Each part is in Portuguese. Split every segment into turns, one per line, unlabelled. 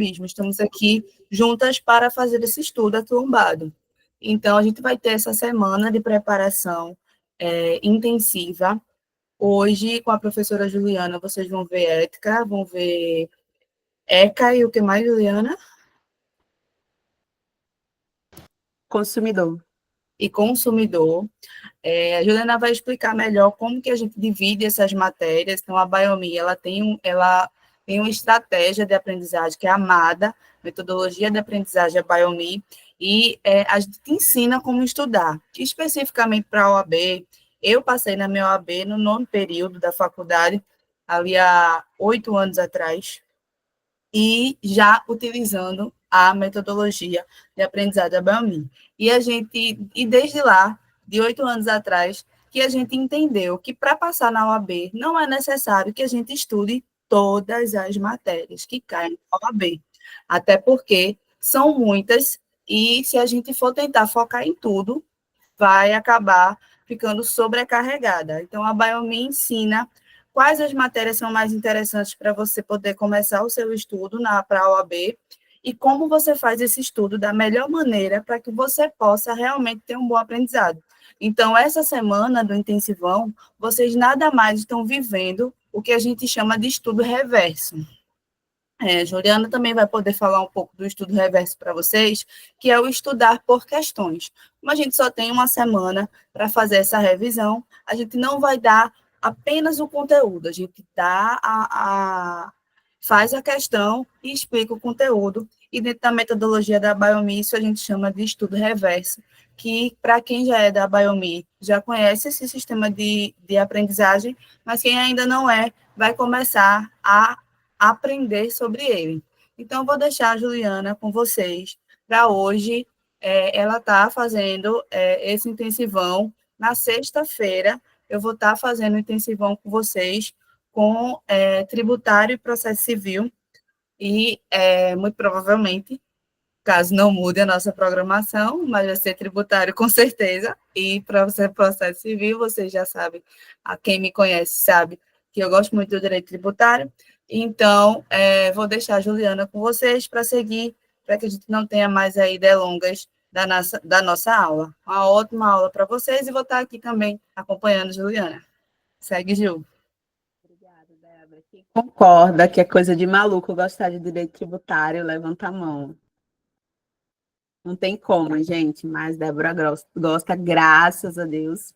mesmo, estamos aqui juntas para fazer esse estudo atumbado. Então, a gente vai ter essa semana de preparação intensiva. Hoje, com a professora Juliana, vocês vão ver ética, vão ver ECA e o que mais, Juliana?
Consumidor.
E consumidor. A Juliana vai explicar melhor como que a gente divide essas matérias. Então, a Biomi, ela tem uma estratégia de aprendizagem que é a MADA, metodologia de aprendizagem a Biomi, e a gente ensina como estudar. Especificamente para a OAB, eu passei na minha OAB no 9º período da faculdade, ali há 8 anos atrás, e já utilizando a metodologia de aprendizagem da Biomi. E desde lá, de 8 anos atrás, que a gente entendeu que para passar na OAB não é necessário que a gente estude todas as matérias que caem na OAB, até porque são muitas e se a gente for tentar focar em tudo, vai acabar ficando sobrecarregada. Então, a Biomi ensina quais as matérias são mais interessantes para você poder começar o seu estudo para a OAB e como você faz esse estudo da melhor maneira para que você possa realmente ter um bom aprendizado. Então, essa semana do intensivão, vocês nada mais estão vivendo o que a gente chama de estudo reverso. Juliana também vai poder falar um pouco do estudo reverso para vocês, que é o estudar por questões. Como a gente só tem uma semana para fazer essa revisão, a gente não vai dar apenas o conteúdo, a gente faz a questão e explica o conteúdo, e dentro da metodologia da Biomi, isso a gente chama de estudo reverso, que para quem já é da Biomi, já conhece esse sistema de aprendizagem, mas quem ainda não vai começar a aprender sobre ele. Então, vou deixar a Juliana com vocês para hoje. Ela está fazendo esse intensivão. Na sexta-feira, eu vou estar fazendo o intensivão com vocês com tributário e processo civil. E, muito provavelmente, caso não mude a nossa programação, mas vai ser tributário com certeza. E para você processo civil, vocês já sabem, quem me conhece sabe que eu gosto muito do direito tributário. Então, vou deixar a Juliana com vocês para seguir, para que a gente não tenha mais aí delongas da nossa aula. Uma ótima aula para vocês e vou estar aqui também acompanhando a Juliana. Segue, Gil.
Obrigada, Débora. Quem concorda que é coisa de maluco gostar de direito tributário, levanta a mão. Não tem como, gente, mas Débora gosta, graças a Deus,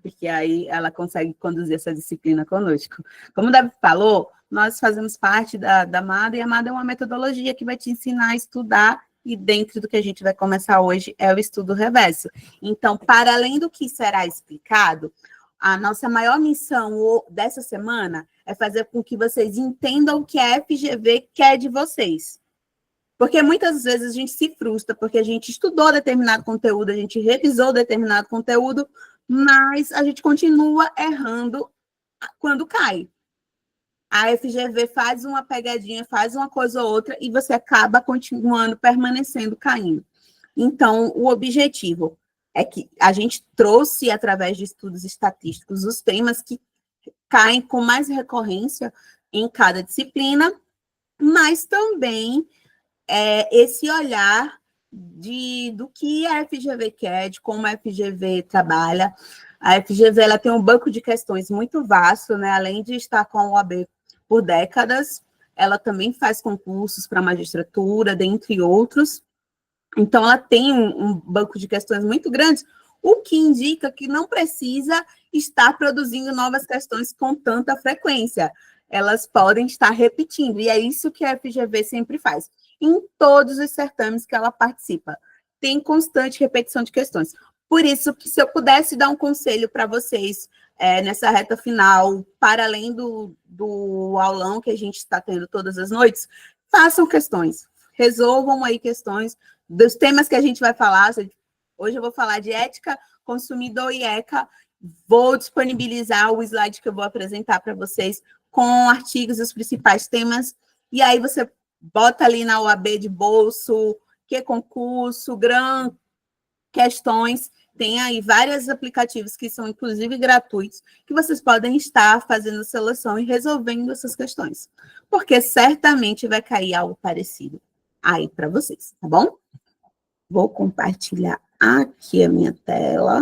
porque aí ela consegue conduzir essa disciplina conosco. Como o Débora falou, nós fazemos parte da MADA, e a MADA é uma metodologia que vai te ensinar a estudar, e dentro do que a gente vai começar hoje é o estudo reverso. Então, para além do que será explicado, a nossa maior missão dessa semana é fazer com que vocês entendam o que a FGV quer de vocês. Porque muitas vezes a gente se frustra, porque a gente estudou determinado conteúdo, a gente revisou determinado conteúdo, mas a gente continua errando quando cai. A FGV faz uma pegadinha, faz uma coisa ou outra, e você acaba continuando, permanecendo, caindo. Então, o objetivo é que a gente trouxe, através de estudos estatísticos, os temas que caem com mais recorrência em cada disciplina, mas também esse olhar do que a FGV quer, de como a FGV trabalha. A FGV ela tem um banco de questões muito vasto, né? Além de estar com a OAB por décadas, ela também faz concursos para magistratura, dentre outros. Então, ela tem um banco de questões muito grande, o que indica que não precisa estar produzindo novas questões com tanta frequência. Elas podem estar repetindo, e é isso que a FGV sempre faz. Em todos os certames que ela participa, tem constante repetição de questões. Por isso que, se eu pudesse dar um conselho para vocês nessa reta final, para além do aulão que a gente está tendo todas as noites, façam questões, resolvam aí questões dos temas que a gente vai falar. Hoje eu vou falar de ética, consumidor e ECA. Vou disponibilizar o slide que eu vou apresentar para vocês com artigos e os principais temas. E aí você bota ali na OAB de bolso, que concurso, GRAM, questões. Tem aí vários aplicativos que são, inclusive, gratuitos, que vocês podem estar fazendo seleção e resolvendo essas questões. Porque certamente vai cair algo parecido. aí para vocês, tá bom? Vou compartilhar aqui a minha tela.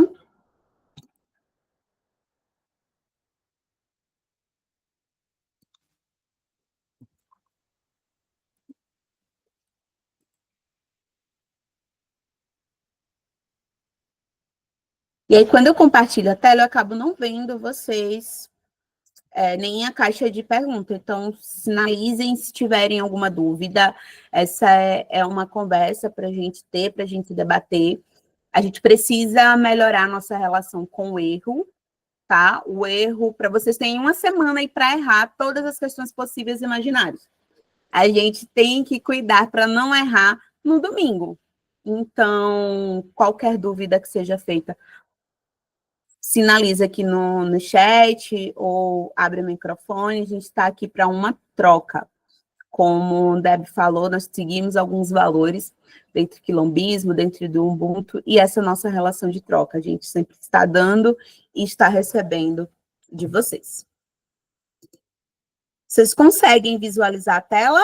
E aí, quando eu compartilho a tela, eu acabo não vendo vocês, nem a caixa de pergunta. Então, sinalizem se tiverem alguma dúvida. Essa é uma conversa para a gente ter, para a gente debater. A gente precisa melhorar a nossa relação com o erro, tá? O erro, para vocês terem uma semana aí para errar todas as questões possíveis e imaginárias. A gente tem que cuidar para não errar no domingo. Então, qualquer dúvida que seja feita, sinaliza aqui no chat ou abre o microfone. A gente está aqui para uma troca. Como o Deb falou, nós seguimos alguns valores dentro do quilombismo, dentro do Ubuntu, e essa nossa relação de troca. A gente sempre está dando e está recebendo de vocês. Vocês conseguem visualizar a tela?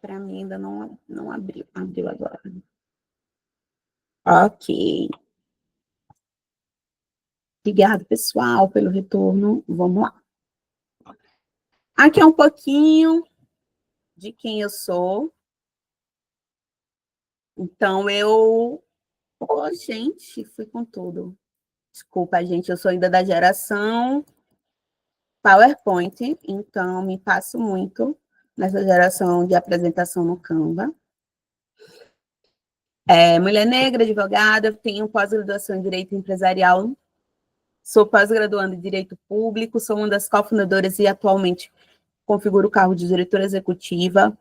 Para mim ainda não abriu. Abriu agora. Ok. Obrigada, pessoal, pelo retorno. Vamos lá. Aqui é um pouquinho de quem eu sou. Então, oh, gente, fui com tudo. Desculpa, gente, eu sou ainda da geração PowerPoint, então me passo muito nessa geração de apresentação no Canva. Mulher negra, advogada, tenho pós-graduação em Direito Empresarial, sou pós-graduanda em Direito Público, sou uma das cofundadoras e atualmente configuro o cargo de diretora executiva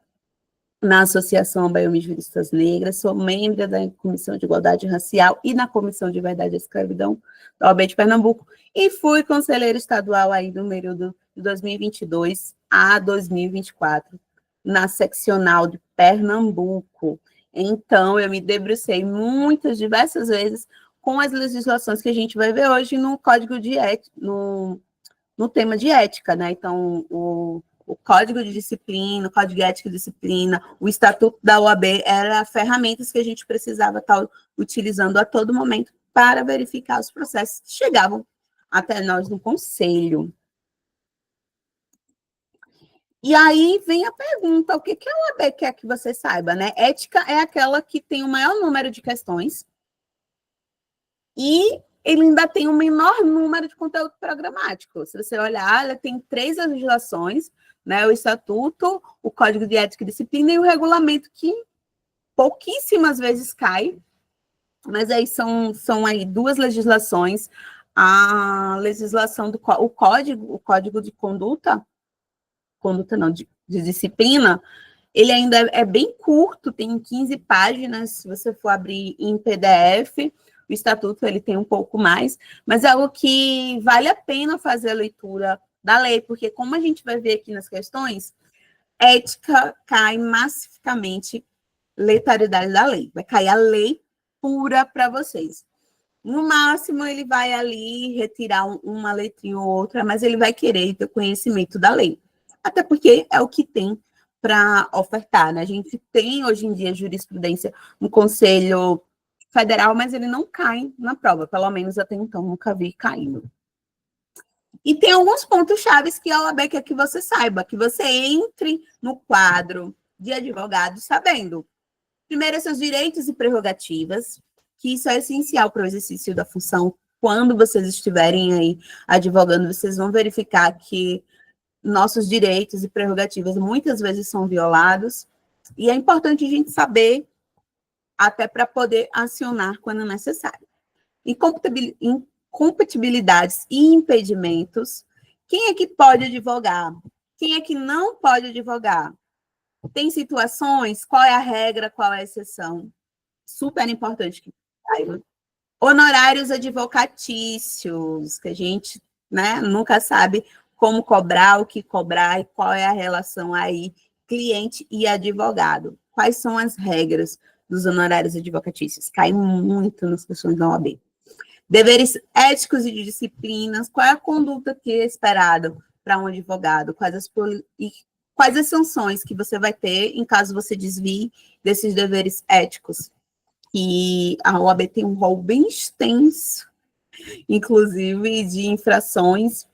na Associação Baiome Juristas Negras, sou membro da Comissão de Igualdade Racial e na Comissão de Verdade e Escravidão da OAB de Pernambuco, e fui conselheira estadual aí no período de 2022 a 2024, na seccional de Pernambuco. Então, eu me debrucei diversas vezes com as legislações que a gente vai ver hoje no Código de Ética, no tema de ética, né? Então, o Código de Disciplina, o Código de Ética e Disciplina, o Estatuto da OAB, eram ferramentas que a gente precisava estar utilizando a todo momento para verificar os processos que chegavam até nós no Conselho. E aí vem a pergunta, o que a OAB quer que você saiba, né? Ética é aquela que tem o maior número de questões e ele ainda tem um menor número de conteúdo programático. Se você olhar, ela tem 3 legislações, né? O Estatuto, o Código de Ética e Disciplina e o regulamento, que pouquíssimas vezes cai, mas aí são aí 2 legislações. A legislação o código de conduta não, de disciplina, ele ainda é bem curto, tem 15 páginas, se você for abrir em PDF. O estatuto ele tem um pouco mais, mas é algo que vale a pena fazer a leitura da lei, porque como a gente vai ver aqui nas questões, ética cai massificamente letalidade da lei, vai cair a lei pura para vocês. No máximo, ele vai ali retirar uma letrinha ou outra, mas ele vai querer ter conhecimento da lei, até porque é o que tem para ofertar, né? A gente tem hoje em dia jurisprudência no Conselho Federal, mas ele não cai na prova, pelo menos até então nunca vi caindo. E tem alguns pontos chaves que a OAB quer que você saiba, que você entre no quadro de advogado sabendo. Primeiro, seus direitos e prerrogativas, que isso é essencial para o exercício da função. Quando vocês estiverem aí advogando, vocês vão verificar que nossos direitos e prerrogativas muitas vezes são violados, e é importante a gente saber até para poder acionar quando necessário. Incompatibilidades e impedimentos. Quem é que pode advogar? Quem é que não pode advogar? Tem situações, qual é a regra, qual é a exceção? Super importante que saiba. Honorários advocatícios, que a gente, né, nunca sabe como cobrar, o que cobrar e qual é a relação aí cliente e advogado. Quais são as regras dos honorários advocatícios? Cai muito nas questões da OAB. Deveres éticos e de disciplinas, qual é a conduta que é esperada para um advogado? Quais as Quais as sanções que você vai ter em caso você desvie desses deveres éticos? E a OAB tem um rol bem extenso, inclusive de infrações,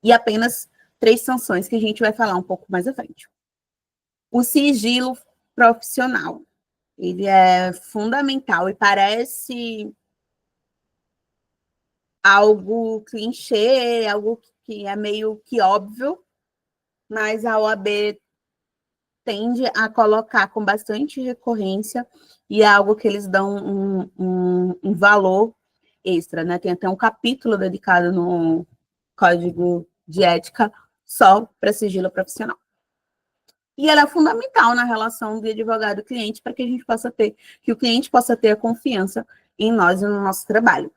e apenas 3 sanções que a gente vai falar um pouco mais à frente. O sigilo profissional, ele é fundamental e parece algo clichê, algo que é meio que óbvio, mas a OAB tende a colocar com bastante recorrência e é algo que eles dão um valor extra, né? Tem até um capítulo dedicado no Código de Ética só para sigilo profissional. E ela é fundamental na relação de advogado e cliente para que a gente possa ter, que o cliente possa ter a confiança em nós e no nosso trabalho.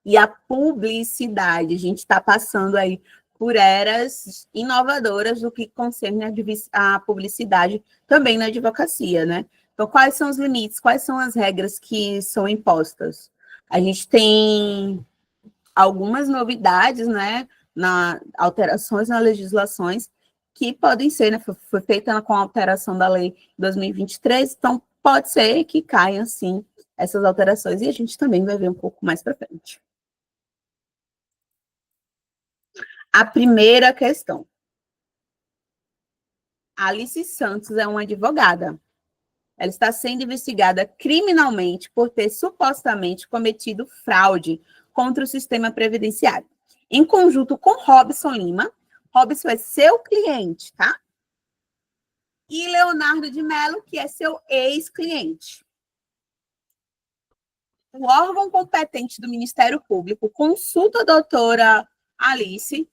E a publicidade, a gente está passando aí por eras inovadoras do que concerne a publicidade também na advocacia, né? Então, quais são os limites, quais são as regras que são impostas? A gente tem algumas novidades, né, alterações nas legislações que podem ser, né, foi feita com a alteração da lei 2023, então pode ser que caiam, sim, essas alterações, e a gente também vai ver um pouco mais para frente. A primeira questão. Alice Santos é uma advogada. Ela está sendo investigada criminalmente por ter supostamente cometido fraude contra o sistema previdenciário. Em conjunto com Robson Lima, Robson é seu cliente, tá? E Leonardo de Mello, que é seu ex-cliente. O órgão competente do Ministério Público consulta a doutora Alice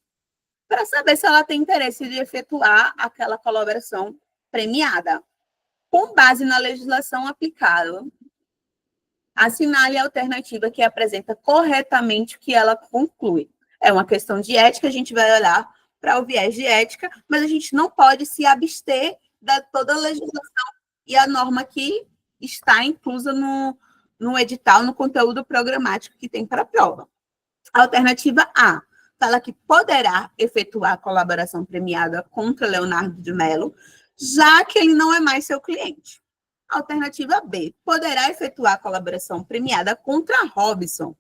para saber se ela tem interesse de efetuar aquela colaboração premiada. Com base na legislação aplicável, assinale a alternativa que apresenta corretamente o que ela conclui. É uma questão de ética, a gente vai olhar para o viés de ética, mas a gente não pode se abster de toda a legislação e a norma que está inclusa no edital, no conteúdo programático que tem para a prova. Alternativa A, fala que poderá efetuar a colaboração premiada contra Leonardo de Mello, já que ele não é mais seu cliente. Alternativa B, poderá efetuar a colaboração premiada contra Robson,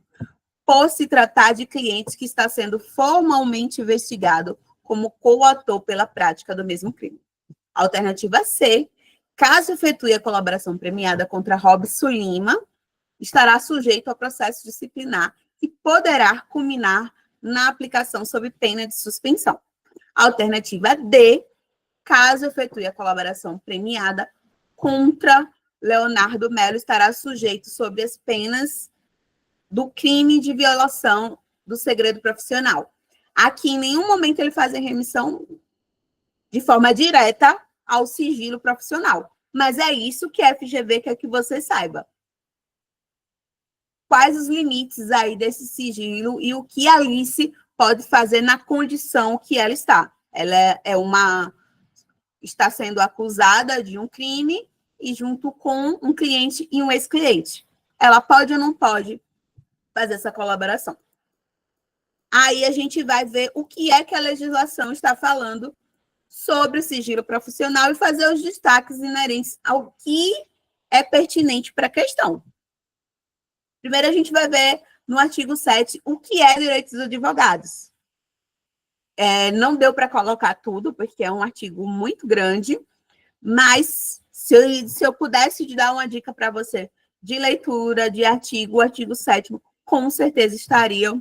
por se tratar de clientes que está sendo formalmente investigado como coautor pela prática do mesmo crime. Alternativa C, caso efetue a colaboração premiada contra Robson Lima, estará sujeito ao processo disciplinar e poderá culminar na aplicação sob pena de suspensão. Alternativa D, caso efetue a colaboração premiada contra Leonardo Mello, estará sujeito sob as penas do crime de violação do segredo profissional. Aqui, em nenhum momento, ele faz a remissão de forma direta ao sigilo profissional. Mas é isso que a FGV quer que você saiba. Quais os limites aí desse sigilo e o que a Alice pode fazer na condição que ela está. Ela está sendo acusada de um crime e junto com um cliente e um ex-cliente. Ela pode ou não pode fazer essa colaboração? Aí a gente vai ver o que é que a legislação está falando sobre o sigilo profissional e fazer os destaques inerentes ao que é pertinente para a questão. Primeiro, a gente vai ver no artigo 7 o que é direitos dos advogados. Não deu para colocar tudo, porque é um artigo muito grande, mas se eu pudesse te dar uma dica para você de leitura, de artigo, o artigo 7º, com certeza estaria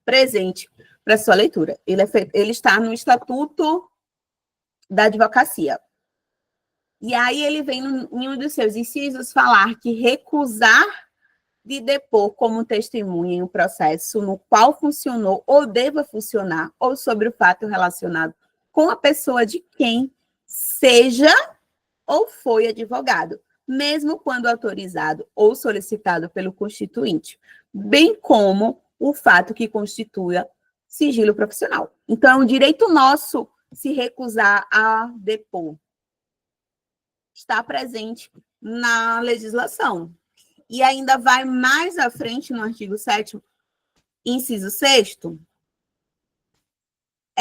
presente para sua leitura. Ele está no Estatuto da Advocacia. E aí ele vem em um dos seus incisos falar que recusar de depor como testemunha em um processo no qual funcionou ou deva funcionar, ou sobre o fato relacionado com a pessoa de quem seja ou foi advogado, mesmo quando autorizado ou solicitado pelo constituinte, bem como o fato que constitua sigilo profissional. Então, é um direito nosso se recusar a depor. Está presente na legislação. E ainda vai mais à frente no artigo 7º, inciso 6º,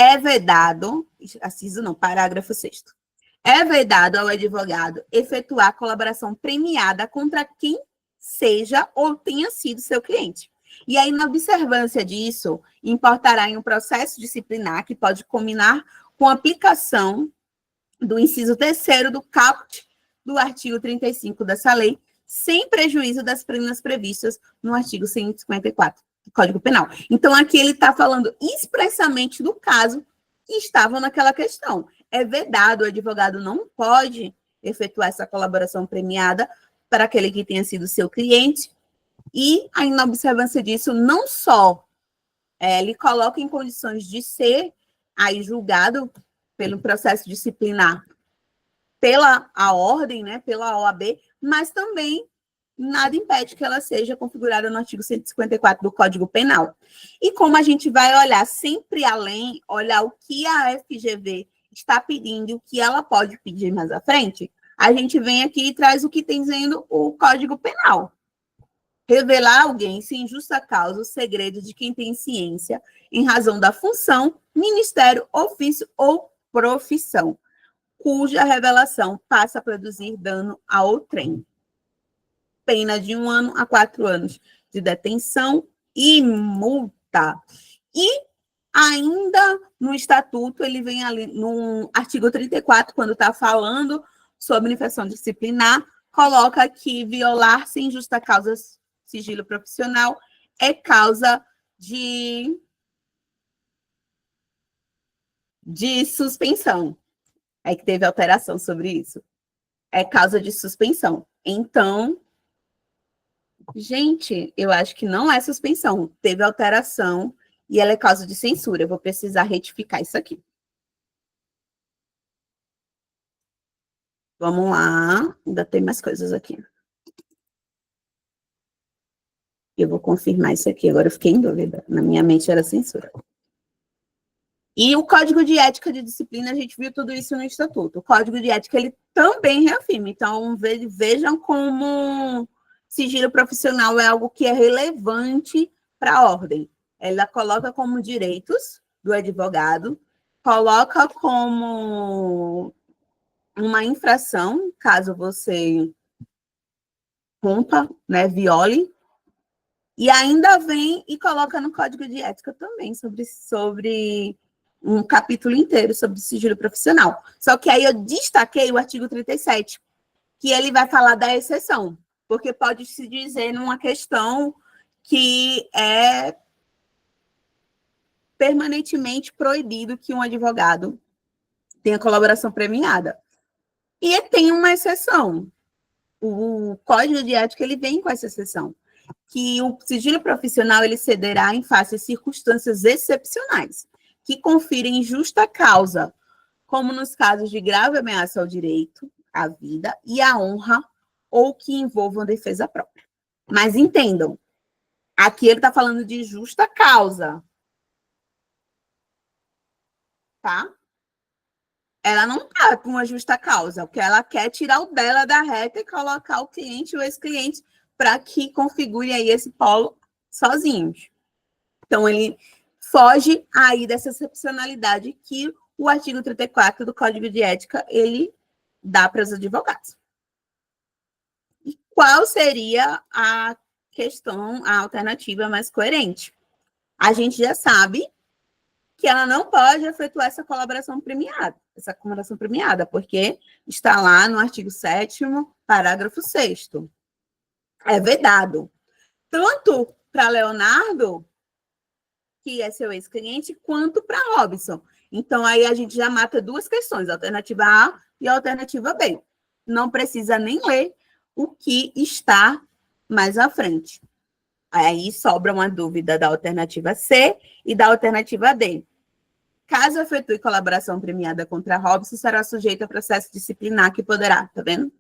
É vedado, inciso não, parágrafo 6º. É vedado ao advogado efetuar colaboração premiada contra quem seja ou tenha sido seu cliente. E aí, na observância disso, importará em um processo disciplinar que pode combinar com a aplicação do inciso 3º do caput do artigo 35 dessa lei, sem prejuízo das penas previstas no artigo 154 do Código Penal. Então, aqui ele está falando expressamente do caso que estava naquela questão. É vedado, o advogado não pode efetuar essa colaboração premiada para aquele que tenha sido seu cliente, e aí, na observância disso, não só ele coloca em condições de ser aí julgado pelo processo disciplinar pela a ordem, né, pela OAB, mas também nada impede que ela seja configurada no artigo 154 do Código Penal. E como a gente vai olhar sempre além, olhar o que a FGV está pedindo e o que ela pode pedir mais à frente, a gente vem aqui e traz o que tem dizendo o Código Penal. Revelar a alguém sem justa causa o segredo de quem tem ciência em razão da função, ministério, ofício ou profissão, cuja revelação passa a produzir dano a outrem. Pena de 1 ano a 4 anos de detenção e multa. E ainda no estatuto, ele vem ali no artigo 34, quando está falando sobre infração disciplinar, coloca que violar sem justa causa sigilo profissional é causa de suspensão. É que teve alteração sobre isso. É causa de suspensão. Então, gente, eu acho que não é suspensão. Teve alteração e ela é causa de censura. Eu vou precisar retificar isso aqui. Vamos lá. Ainda tem mais coisas aqui. Eu vou confirmar isso aqui. Agora eu fiquei em dúvida. Na minha mente era censura. E o Código de Ética de Disciplina, a gente viu tudo isso no Estatuto. O Código de Ética, ele também reafirma. Então, vejam como sigilo profissional é algo que é relevante para a ordem. Ela coloca como direitos do advogado, coloca como uma infração, caso você rompa, né, viole, e ainda vem e coloca no Código de Ética também sobre um capítulo inteiro sobre sigilo profissional. Só que aí eu destaquei o artigo 37, que ele vai falar da exceção, porque pode se dizer numa questão que é permanentemente proibido que um advogado tenha colaboração premiada. E tem uma exceção. O Código de Ética, ele vem com essa exceção, que o sigilo profissional ele cederá em face a circunstâncias excepcionais, que confirem justa causa, como nos casos de grave ameaça ao direito, à vida e à honra, ou que envolvam defesa própria. Mas entendam, aqui ele está falando de justa causa, tá? Ela não está com uma justa causa, o que ela quer é tirar o dela da reta e colocar o cliente ou ex-cliente para que configure aí esse polo sozinhos. Então, ele foge aí dessa excepcionalidade que o artigo 34 do Código de Ética, ele dá para os advogados. E qual seria a questão, a alternativa mais coerente? A gente já sabe que ela não pode efetuar essa colaboração premiada, porque está lá no artigo 7º, parágrafo 6º. É vedado. Tanto para Leonardo, que é seu ex-cliente, quanto para Robson. Então, aí a gente já mata duas questões, a alternativa A e a alternativa B. Não precisa nem ler o que está mais à frente. Aí sobra uma dúvida da alternativa C e da alternativa D. Caso efetue colaboração premiada contra Robson, será sujeito a processo disciplinar que poderá, tá vendo?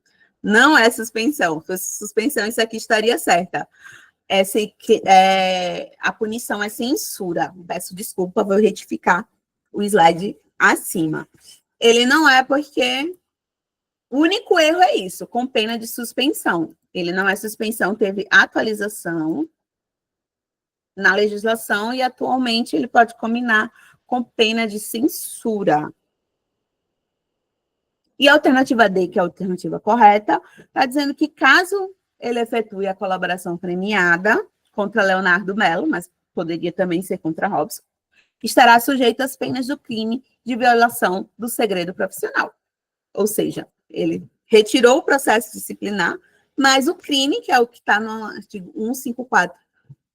Não é suspensão. Se fosse suspensão, isso aqui estaria certa. A punição é censura. Peço desculpa, vou retificar o slide acima. Ele não é porque o único erro é isso, com pena de suspensão. Ele não é suspensão, teve atualização na legislação e atualmente ele pode combinar com pena de censura. E a alternativa D, que é a alternativa correta, está dizendo que caso ele efetue a colaboração premiada contra Leonardo Mello, mas poderia também ser contra Robson, estará sujeito às penas do crime de violação do segredo profissional. Ou seja, ele retirou o processo disciplinar, mas o crime, que é o que está no artigo 154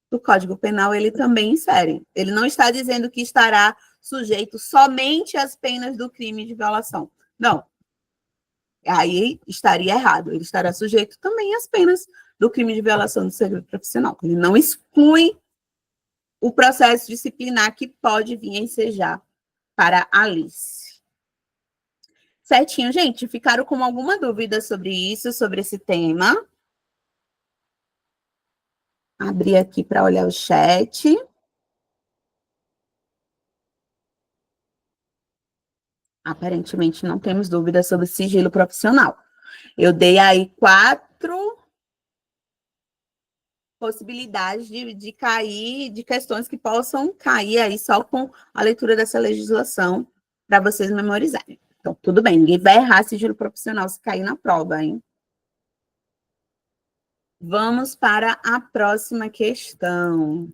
do Código Penal, ele também insere. Ele não está dizendo que estará sujeito somente às penas do crime de violação. Não. Aí estaria errado. Ele estará sujeito também às penas do crime de violação do segredo profissional. Ele não exclui o processo disciplinar que pode vir a ensejar para Alice. Certinho, gente? Ficaram com alguma dúvida sobre isso, sobre esse tema? Abri aqui para olhar o chat. Aparentemente não temos dúvida sobre sigilo profissional. Eu dei aí 4 possibilidades de cair, de questões que possam cair aí só com a leitura dessa legislação para vocês memorizarem. Então, tudo bem, ninguém vai errar sigilo profissional se cair na prova, hein? Vamos para a próxima questão.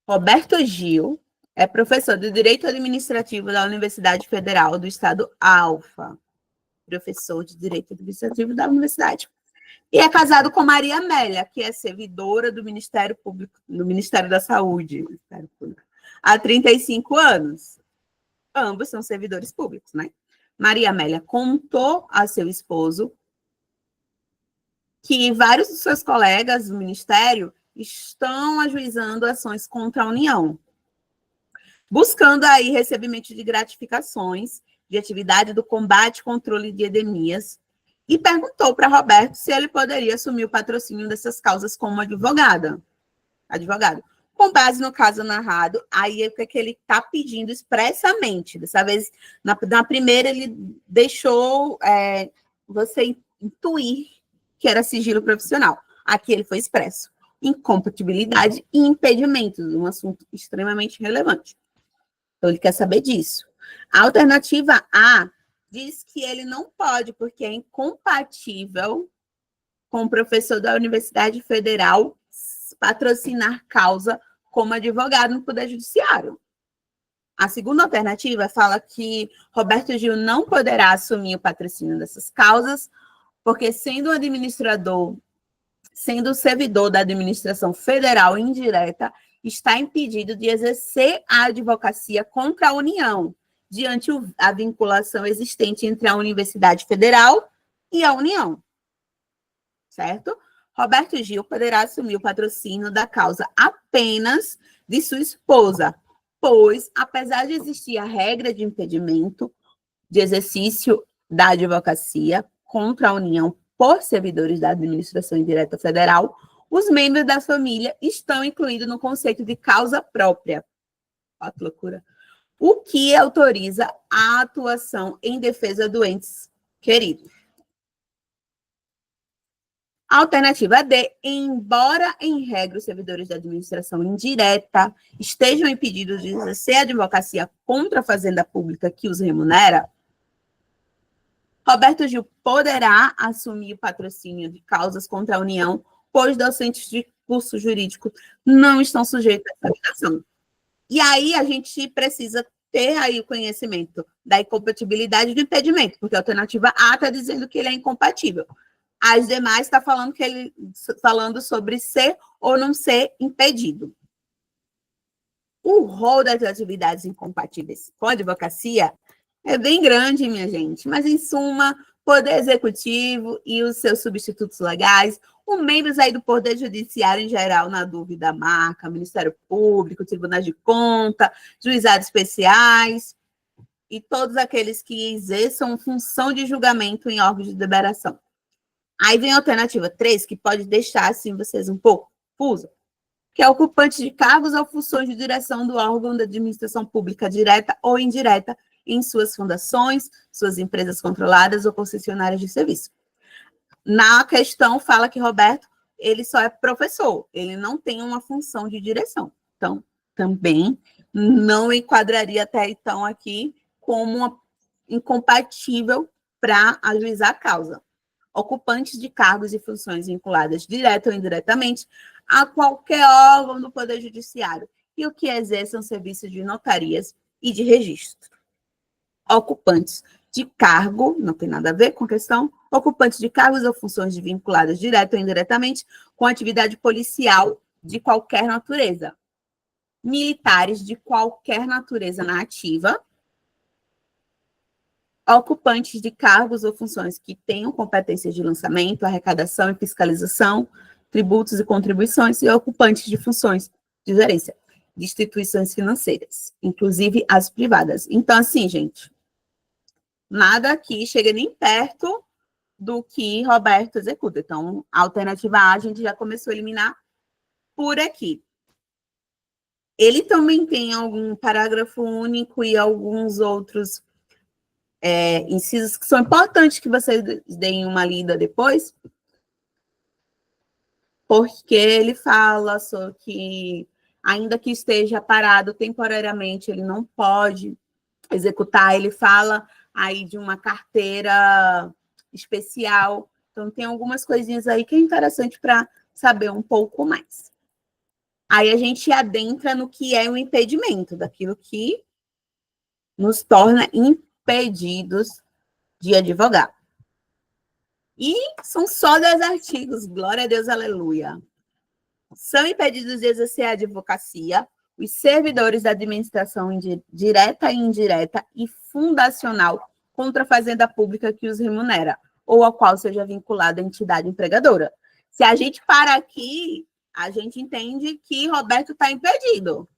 Roberto Gil é professor de Direito Administrativo da Universidade Federal do Estado Alfa. Professor de Direito Administrativo da Universidade. E é casado com Maria Amélia, que é servidora do Ministério Público, do Ministério da Saúde, há 35 anos. Ambos são servidores públicos, né? Maria Amélia contou a seu esposo que vários dos seus colegas do Ministério estão ajuizando ações contra a União, buscando aí recebimento de gratificações de atividade do combate e controle de endemias, e perguntou para Roberto se ele poderia assumir o patrocínio dessas causas como advogado. Com base no caso narrado, aí o que ele está pedindo expressamente. Dessa vez, na primeira, ele deixou você intuir que era sigilo profissional. Aqui ele foi expresso. Incompatibilidade e impedimentos, um assunto extremamente relevante. Então, ele quer saber disso. A alternativa A diz que ele não pode, porque é incompatível com o professor da Universidade Federal patrocinar causa como advogado no Poder Judiciário. A segunda alternativa fala que Roberto Gil não poderá assumir o patrocínio dessas causas, porque sendo administrador, sendo servidor da administração federal indireta, está impedido de exercer a advocacia contra a União, diante a vinculação existente entre a Universidade Federal e a União. Certo? Roberto Gil poderá assumir o patrocínio da causa apenas de sua esposa, pois, apesar de existir a regra de impedimento de exercício da advocacia contra a União por servidores da administração indireta federal, os membros da família estão incluídos no conceito de causa própria. Olha que loucura. O que autoriza a atuação em defesa do entes querido. Alternativa D, embora em regra os servidores da administração indireta estejam impedidos de exercer a advocacia contra a fazenda pública que os remunera, Roberto Gil poderá assumir o patrocínio de causas contra a União, pois docentes de curso jurídico não estão sujeitos a essa obrigação. E aí a gente precisa ter aí o conhecimento da incompatibilidade e do impedimento, porque a alternativa A está dizendo que ele é incompatível. As demais está falando sobre ser ou não ser impedido. O rol das atividades incompatíveis com a advocacia é bem grande, minha gente, mas, em suma, Poder Executivo e os seus substitutos legais, os membros aí do Poder Judiciário em geral, na dúvida, marca, Ministério Público, Tribunais de Conta, Juizados Especiais e todos aqueles que exerçam função de julgamento em órgãos de deliberação. Aí vem a alternativa 3, que pode deixar, assim, vocês um pouco confusos, que é ocupante de cargos ou funções de direção do órgão da administração pública direta ou indireta em suas fundações, suas empresas controladas ou concessionárias de serviço. Na questão, fala que Roberto ele só é professor, ele não tem uma função de direção. Então, também não enquadraria até então aqui como incompatível para ajuizar a causa. Ocupantes de cargos e funções vinculadas direta ou indiretamente a qualquer órgão do Poder Judiciário e o que exerçam serviços de notarias e de registro. Ocupantes de cargo, não tem nada a ver com a questão, ocupantes de cargos ou funções vinculadas direta ou indiretamente com atividade policial de qualquer natureza. Militares de qualquer natureza na ativa, ocupantes de cargos ou funções que tenham competências de lançamento, arrecadação e fiscalização, tributos e contribuições, e ocupantes de funções de gerência de instituições financeiras, inclusive as privadas. Então, assim, gente, nada aqui chega nem perto do que Roberto executa. Então, a alternativa A a gente já começou a eliminar por aqui. Ele também tem algum parágrafo único e alguns outros incisos que são importantes que vocês deem uma lida depois, porque ele fala sobre que, ainda que esteja parado temporariamente, ele não pode executar, ele fala aí de uma carteira especial, então tem algumas coisinhas aí que é interessante para saber um pouco mais. Aí a gente adentra no que é o impedimento, daquilo que nos torna impedidos de advogar. E são só 10 artigos, glória a Deus, aleluia. São impedidos de exercer a advocacia os servidores da administração direta e indireta e fundacional contra a fazenda pública que os remunera, ou a qual seja vinculada a entidade empregadora. Se a gente para aqui, a gente entende que Roberto está impedido,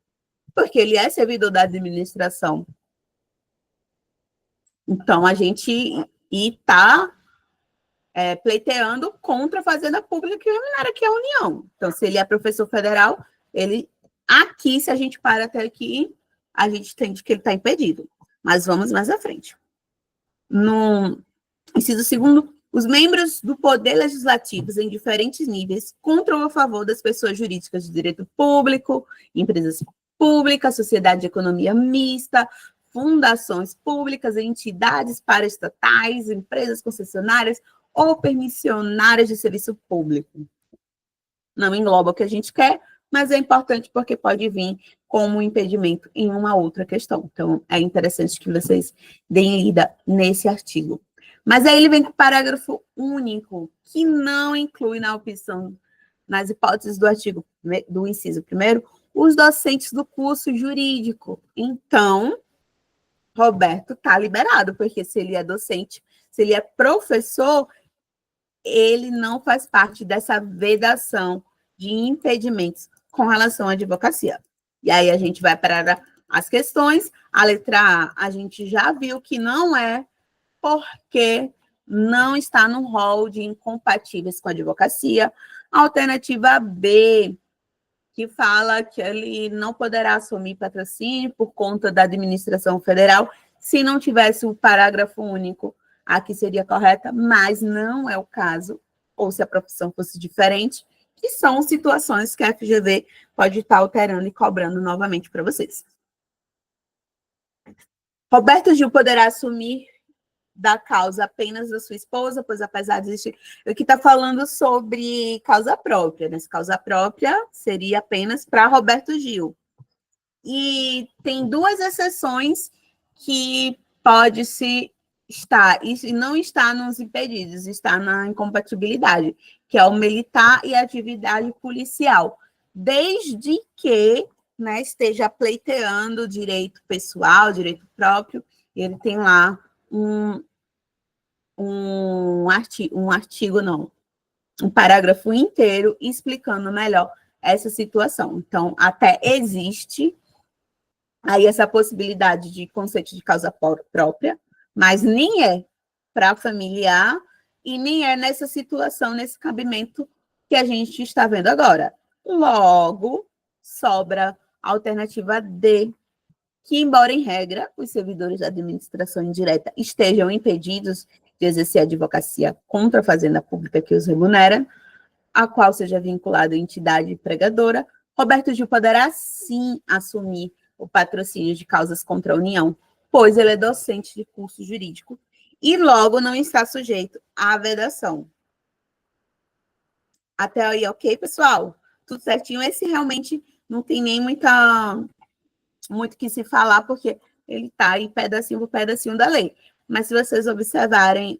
porque ele é servidor da administração. Então, a gente está pleiteando contra a fazenda pública que remunera, que é a União. Então, se ele é professor federal, ele aqui, se a gente para até aqui, a gente entende que ele está impedido. Mas vamos mais à frente. No inciso segundo, os membros do Poder Legislativo em diferentes níveis contra ou a favor das pessoas jurídicas de direito público, empresas públicas, sociedade de economia mista, fundações públicas, entidades paraestatais, empresas concessionárias ou permissionárias de serviço público. Não engloba o que a gente quer, mas é importante porque pode vir como impedimento em uma outra questão. Então, é interessante que vocês deem lida nesse artigo. Mas aí ele vem com o parágrafo único, que não inclui na opção, nas hipóteses do artigo, do inciso primeiro, os docentes do curso jurídico. Então, Roberto está liberado, porque se ele é docente, se ele é professor, ele não faz parte dessa vedação de impedimentos com relação à advocacia. E aí a gente vai para as questões. A letra A gente já viu que não é porque não está no rol de incompatíveis com a advocacia. A alternativa B, que fala que ele não poderá assumir patrocínio por conta da administração federal se não tivesse o parágrafo único. Aqui seria correta, mas não é o caso, ou se a profissão fosse diferente, que são situações que a FGV pode estar alterando e cobrando novamente para vocês. Roberto Gil poderá assumir da causa apenas da sua esposa, pois apesar de existir... Aqui está falando sobre causa própria, né? Causa própria seria apenas para Roberto Gil. E tem duas exceções que pode-se estar, e não está nos impedidos, está na incompatibilidade, que é o militar e a atividade policial, desde que, né, esteja pleiteando direito pessoal, direito próprio, e ele tem lá um parágrafo inteiro explicando melhor essa situação. Então, até existe aí essa possibilidade de conceito de causa própria, mas nem é para familiar e nem é nessa situação, nesse cabimento que a gente está vendo agora. Logo, sobra a alternativa D, que, embora em regra, os servidores da administração indireta estejam impedidos de exercer a advocacia contra a fazenda pública que os remunera, a qual seja vinculado à entidade empregadora, Roberto Gil poderá sim assumir o patrocínio de causas contra a União, pois ele é docente de curso jurídico e logo não está sujeito à vedação. Até aí, ok, pessoal? Tudo certinho. Esse realmente não tem nem muito que se falar, porque ele está aí pedacinho por pedacinho da lei. Mas se vocês observarem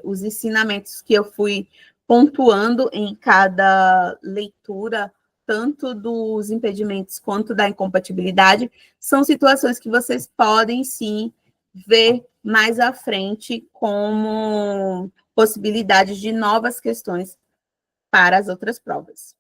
os ensinamentos que eu fui pontuando em cada leitura, tanto dos impedimentos quanto da incompatibilidade, são situações que vocês podem, sim, ver mais à frente como possibilidades de novas questões para as outras provas.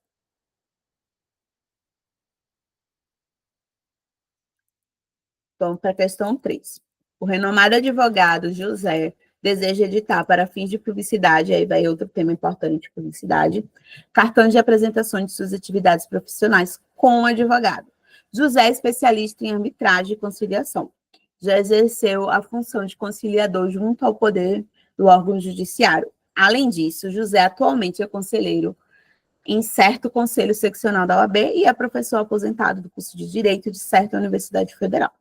Vamos para a questão 3. O renomado advogado José deseja editar para fins de publicidade, aí vai outro tema importante, publicidade, cartões de apresentação de suas atividades profissionais com o advogado. José é especialista em arbitragem e conciliação. Já exerceu a função de conciliador junto ao poder do órgão judiciário. Além disso, José atualmente é conselheiro em certo conselho seccional da OAB e é professor aposentado do curso de Direito de certa Universidade Federal.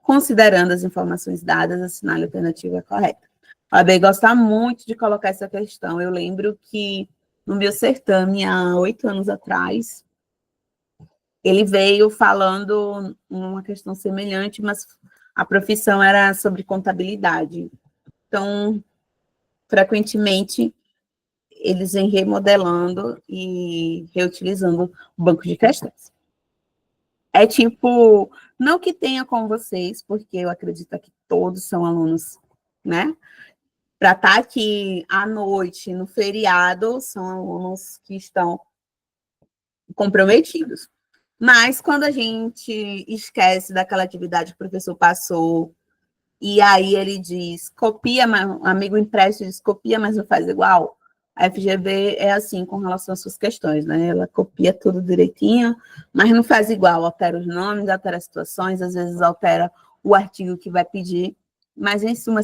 Considerando as informações dadas, assinale a alternativa correta. A OAB gosta muito de colocar essa questão. Eu lembro que no meu certame, há 8 anos atrás, ele veio falando uma questão semelhante, mas a profissão era sobre contabilidade. Então, frequentemente, eles vêm remodelando e reutilizando o banco de questões. É tipo, não que tenha com vocês, porque eu acredito que todos são alunos, né? Para estar aqui à noite, no feriado, são alunos que estão comprometidos. Mas quando a gente esquece daquela atividade que o professor passou, e aí ele diz, copia, um amigo empresta diz, copia, mas não faz igual. A FGV é assim com relação às suas questões, né? Ela copia tudo direitinho, mas não faz igual, altera os nomes, altera as situações, às vezes altera o artigo que vai pedir, mas em suma,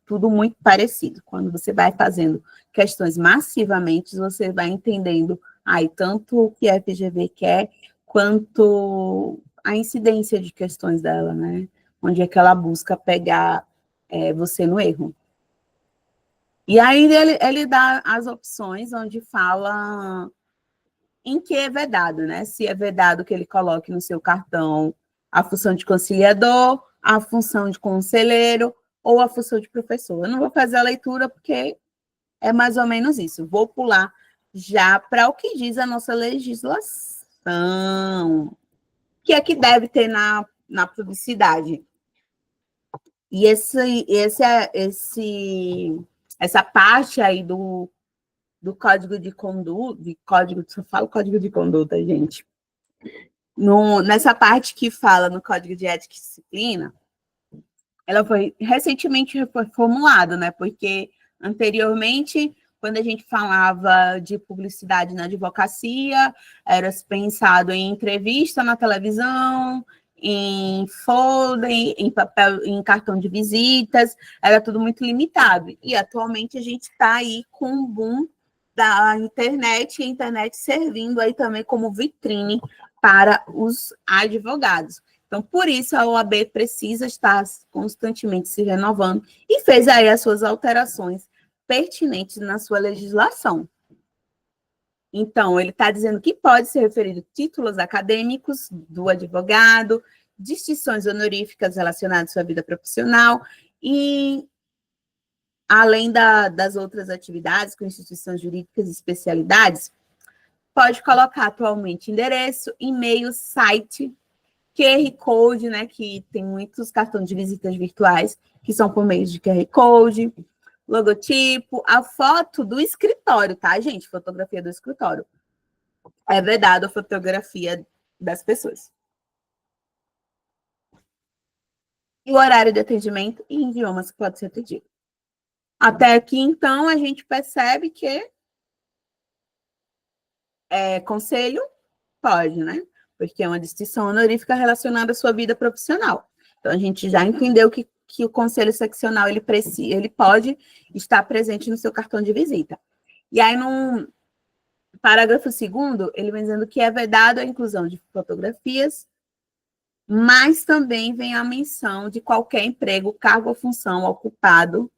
tudo muito parecido. Quando você vai fazendo questões massivamente, você vai entendendo aí tanto o que a FGV quer, quanto a incidência de questões dela, né? Onde é que ela busca pegar você no erro. E aí ele dá as opções onde fala em que é vedado, né? Se é vedado que ele coloque no seu cartão a função de conciliador, a função de conselheiro ou a função de professor. Eu não vou fazer a leitura porque é mais ou menos isso. Vou pular já para o que diz a nossa legislação, que é que deve ter na publicidade. E essa parte aí do código de conduta, só falo código de conduta, gente. Nessa parte que fala no código de ética e disciplina, ela foi recentemente reformulada, né? Porque anteriormente, quando a gente falava de publicidade na advocacia, era pensado em entrevista na televisão, em folder, em papel, em cartão de visitas, era tudo muito limitado. E atualmente a gente está aí com o boom da internet, e a internet servindo aí também como vitrine para os advogados. Então, por isso, a OAB precisa estar constantemente se renovando e fez aí as suas alterações pertinentes na sua legislação. Então, ele está dizendo que pode ser referido títulos acadêmicos do advogado, distinções honoríficas relacionadas à sua vida profissional e, além das outras atividades com instituições jurídicas e especialidades, pode colocar atualmente endereço, e-mail, site, QR Code, né, que tem muitos cartões de visitas virtuais que são por meio de QR Code, logotipo, a foto do escritório, tá, gente? Fotografia do escritório. É vedado a fotografia das pessoas. E o horário de atendimento e idiomas que pode ser atendido. Até aqui, então, a gente percebe que conselho pode, né? Porque é uma distinção honorífica relacionada à sua vida profissional. Então, a gente já entendeu que o conselho seccional ele pode estar presente no seu cartão de visita. E aí, Parágrafo 2º, ele vem dizendo que é vedado a inclusão de fotografias, mas também vem a menção de qualquer emprego, cargo ou função ocupado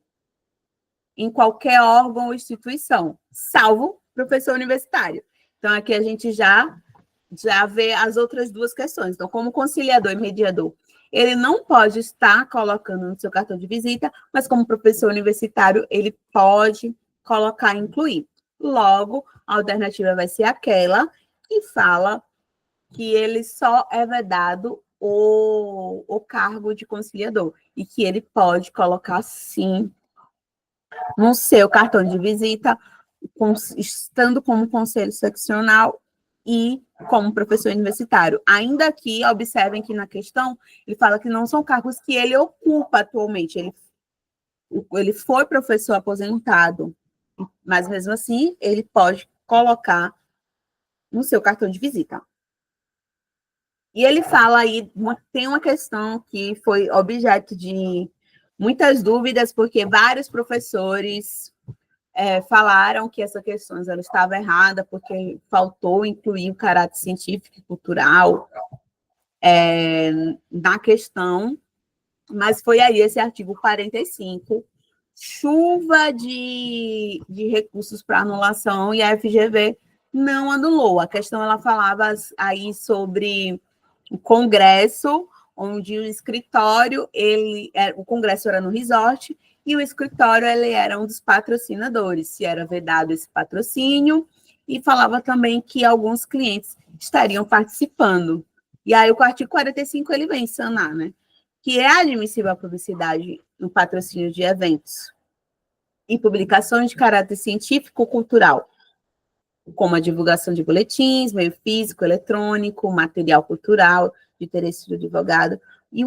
em qualquer órgão ou instituição, salvo professor universitário. Então, aqui a gente já vê as outras duas questões. Então, como conciliador e mediador, ele não pode estar colocando no seu cartão de visita, mas como professor universitário, ele pode colocar e incluir. Logo, a alternativa vai ser aquela que fala que ele só é vedado o cargo de conciliador e que ele pode colocar, sim, no seu cartão de visita, estando como conselho seccional e como professor universitário. Ainda que, observem que na questão, ele fala que não são cargos que ele ocupa atualmente. Ele foi professor aposentado, mas mesmo assim, ele pode colocar no seu cartão de visita. E ele fala aí, tem uma questão que foi objeto de muitas dúvidas, porque vários professores falaram que essa questão ela estava errada, porque faltou incluir o caráter científico e cultural na questão, mas foi aí esse artigo 45, chuva de recursos para anulação, e a FGV não anulou. A questão ela falava aí sobre o Congresso, onde o escritório, o Congresso era no resort, e o escritório ele era um dos patrocinadores, se era vedado esse patrocínio, e falava também que alguns clientes estariam participando. E aí o artigo 45 ele vem sanar, né? Que é admissível a publicidade no patrocínio de eventos e publicações de caráter científico-cultural, como a divulgação de boletins, meio físico, eletrônico, material cultural, de interesse do advogado. E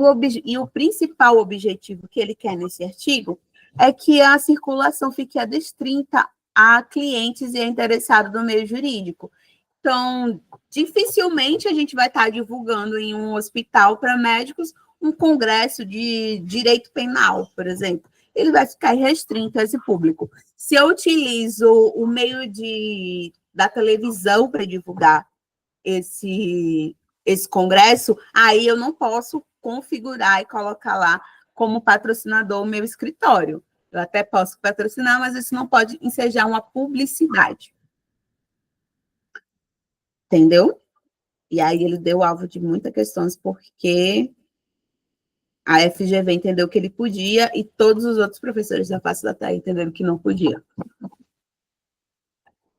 o principal objetivo que ele quer nesse artigo é que a circulação fique adstrita a clientes e a interessados do meio jurídico. Então, dificilmente a gente vai estar divulgando em um hospital para médicos um congresso de direito penal, por exemplo. Ele vai ficar restrito a esse público. Se eu utilizo o meio da televisão para divulgar esse congresso, aí eu não posso configurar e colocar lá como patrocinador o meu escritório. Eu até posso patrocinar, mas isso não pode ensejar uma publicidade. Entendeu? E aí ele deu alvo de muitas questões, porque a FGV entendeu que ele podia e todos os outros professores da face da terra entenderam que não podia.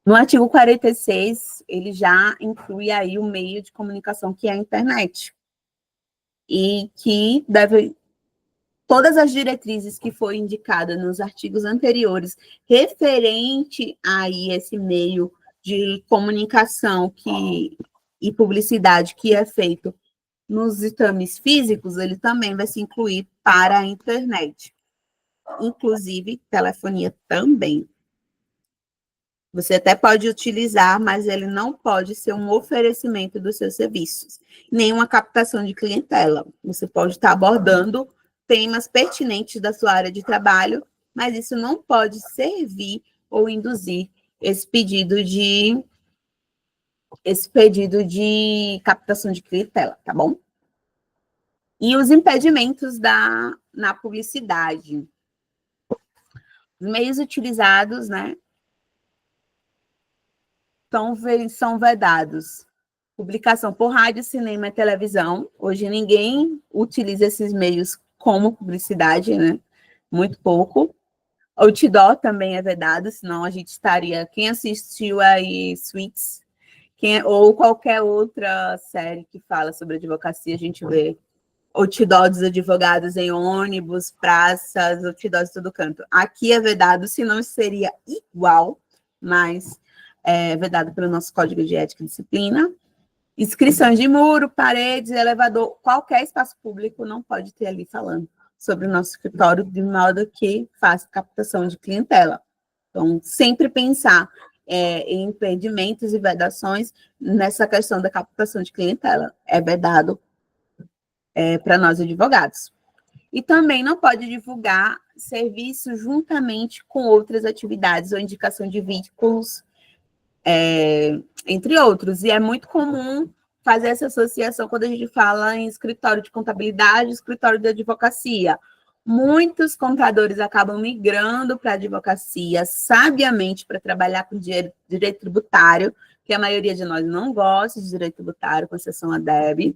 No artigo 46, ele já inclui aí o meio de comunicação que é a internet. E que deve... Todas as diretrizes que foram indicadas nos artigos anteriores, referente a esse meio de comunicação e publicidade que é feito nos exames físicos, ele também vai se incluir para a internet. Inclusive, telefonia também. Você até pode utilizar, mas ele não pode ser um oferecimento dos seus serviços, nem uma captação de clientela. Você pode estar abordando temas pertinentes da sua área de trabalho, mas isso não pode servir ou induzir esse pedido de captação de clientela, tá bom? E os impedimentos na publicidade. Os meios utilizados, né, são vedados. Publicação por rádio, cinema e televisão. Hoje ninguém utiliza esses meios como publicidade, né? Muito pouco. Outdoor também é vedado, senão a gente estaria... Quem assistiu aí Suits, ou qualquer outra série que fala sobre advocacia, a gente vê outdoor dos advogados em ônibus, praças, outdoors de todo canto. Aqui é vedado, senão seria igual, mas é vedado pelo nosso Código de Ética e Disciplina. Inscrições de muro, paredes, elevador, qualquer espaço público não pode ter ali falando sobre o nosso escritório, de modo que faça captação de clientela. Então, sempre pensar em impedimentos e vedações nessa questão da captação de clientela. É vedado para nós advogados. E também não pode divulgar serviços juntamente com outras atividades ou indicação de veículos entre outros. E é muito comum fazer essa associação quando a gente fala em escritório de contabilidade, escritório de advocacia. Muitos contadores acabam migrando para a advocacia, sabiamente, para trabalhar com direito tributário, que a maioria de nós não gosta de direito tributário, com exceção a Deb.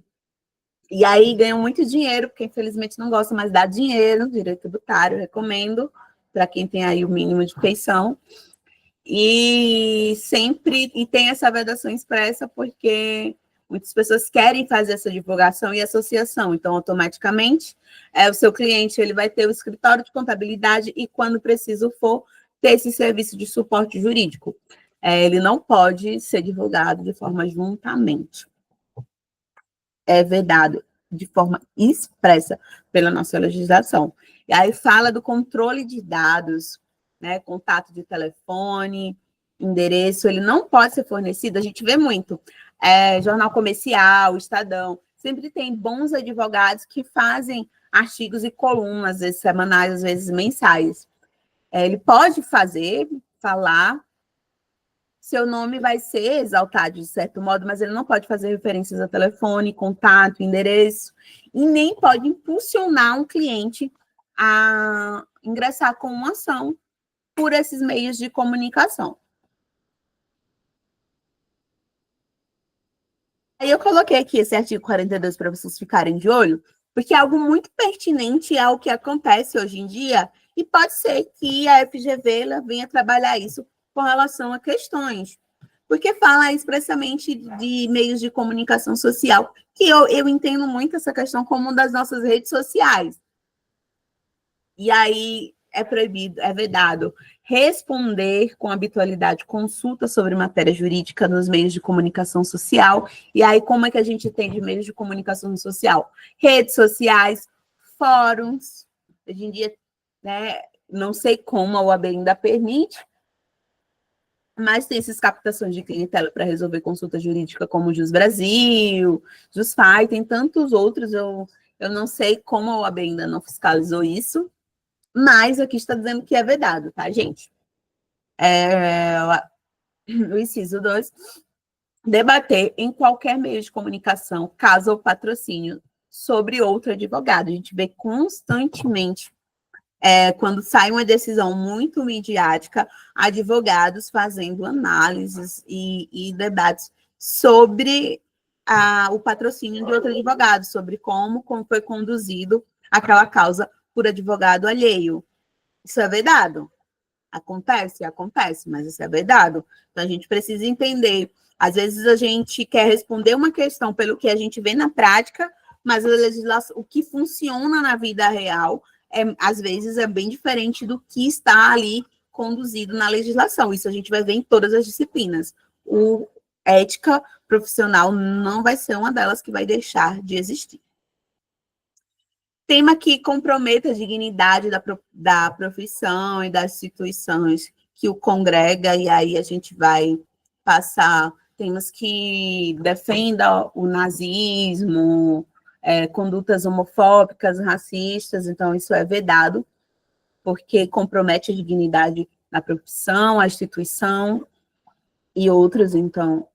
E aí ganham muito dinheiro, porque infelizmente não gosta, mas dá dinheiro, direito tributário, recomendo, para quem tem aí o mínimo de feição. E tem essa vedação expressa, porque muitas pessoas querem fazer essa divulgação e associação, então automaticamente o seu cliente ele vai ter o escritório de contabilidade e, quando preciso for, ter esse serviço de suporte jurídico. Ele não pode ser divulgado de forma juntamente. É vedado de forma expressa pela nossa legislação. E aí fala do controle de dados, né, contato de telefone, endereço, ele não pode ser fornecido, a gente vê muito, jornal comercial, Estadão, sempre tem bons advogados que fazem artigos e colunas, às vezes semanais, às vezes mensais. Ele pode falar, seu nome vai ser exaltado de certo modo, mas ele não pode fazer referências a telefone, contato, endereço, e nem pode impulsionar um cliente a ingressar com uma ação por esses meios de comunicação. Aí eu coloquei aqui esse artigo 42 para vocês ficarem de olho, porque é algo muito pertinente ao que acontece hoje em dia, e pode ser que a FGV venha trabalhar isso com relação a questões, porque fala expressamente de meios de comunicação social, que eu entendo muito essa questão como uma das nossas redes sociais. E aí é proibido, é vedado responder com habitualidade consulta sobre matéria jurídica nos meios de comunicação social. E aí, como é que a gente tem de meios de comunicação social? Redes sociais, fóruns. Hoje em dia, né, não sei como a OAB ainda permite, mas tem essas captações de clientela para resolver consulta jurídica, como o Jus Brasil, JusFai, tem tantos outros, eu não sei como a OAB ainda não fiscalizou isso, mas aqui está dizendo que é vedado, tá, gente? O inciso 2, debater em qualquer meio de comunicação, caso ou patrocínio, sobre outro advogado. A gente vê constantemente, quando sai uma decisão muito midiática, advogados fazendo análises e debates sobre o patrocínio de outro advogado, sobre como foi conduzido aquela causa por advogado alheio. Isso é vedado. Acontece, mas isso é vedado. Então, a gente precisa entender. Às vezes, a gente quer responder uma questão pelo que a gente vê na prática, mas a legislação, o que funciona na vida real, às vezes, é bem diferente do que está ali conduzido na legislação. Isso a gente vai ver em todas as disciplinas. Ética profissional não vai ser uma delas que vai deixar de existir. Tema que comprometa a dignidade da profissão e das instituições que o congrega, e aí a gente vai passar temas que defendam o nazismo, condutas homofóbicas, racistas, então isso é vedado, porque compromete a dignidade da profissão, a instituição e outros, então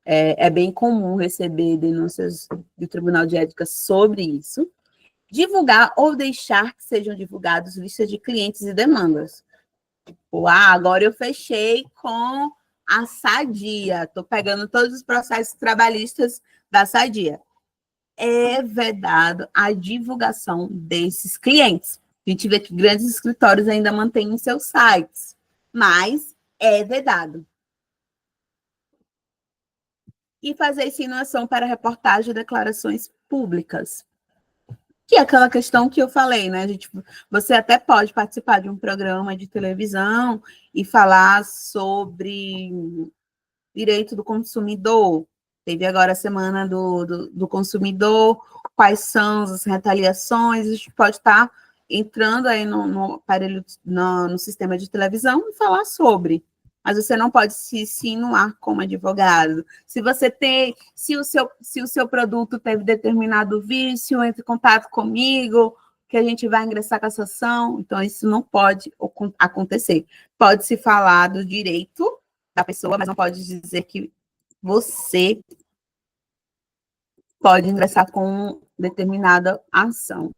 é bem comum receber denúncias do Tribunal de Ética sobre isso. Divulgar ou deixar que sejam divulgados listas de clientes e demandas. Tipo, agora eu fechei com a Sadia, estou pegando todos os processos trabalhistas da Sadia. É vedado a divulgação desses clientes. A gente vê que grandes escritórios ainda mantêm seus sites, mas é vedado. E fazer insinuação para reportagem e declarações públicas. Que é aquela questão que eu falei, né? Você até pode participar de um programa de televisão e falar sobre direito do consumidor. Teve agora a semana do consumidor, quais são as retaliações, a gente pode estar entrando aí no aparelho, no sistema de televisão e falar sobre. Mas você não pode se insinuar como advogado. Se o seu produto teve determinado vício, entre em contato comigo, que a gente vai ingressar com essa ação. Então, isso não pode acontecer. Pode-se falar do direito da pessoa, mas não pode dizer que você pode ingressar com determinada ação.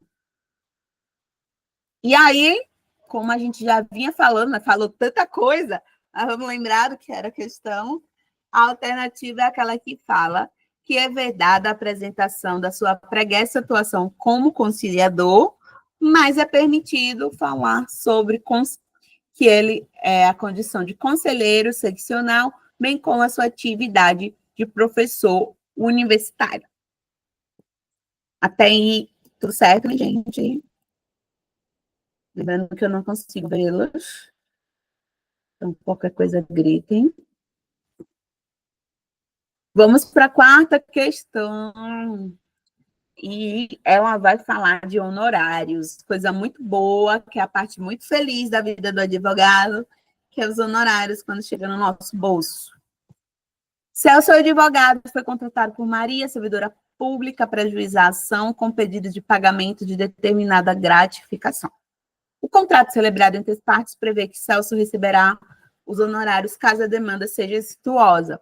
E aí, como a gente já vinha falando, né, falou tanta coisa, mas vamos lembrar do que era a questão. A alternativa é aquela que fala que é vedada a apresentação da sua pregressa atuação como conciliador, mas é permitido falar sobre que ele é a condição de conselheiro seccional, bem como a sua atividade de professor universitário. Até aí, tudo certo, né, gente? Lembrando que eu não consigo vê-los. Então, qualquer coisa, gritem. Vamos para a quarta questão. E ela vai falar de honorários, coisa muito boa, que é a parte muito feliz da vida do advogado, que é os honorários quando chega no nosso bolso. Celso, advogado, foi contratado por Maria, servidora pública, para ajuizar a ação com pedido de pagamento de determinada gratificação. O contrato celebrado entre as partes prevê que Celso receberá os honorários caso a demanda seja exitosa,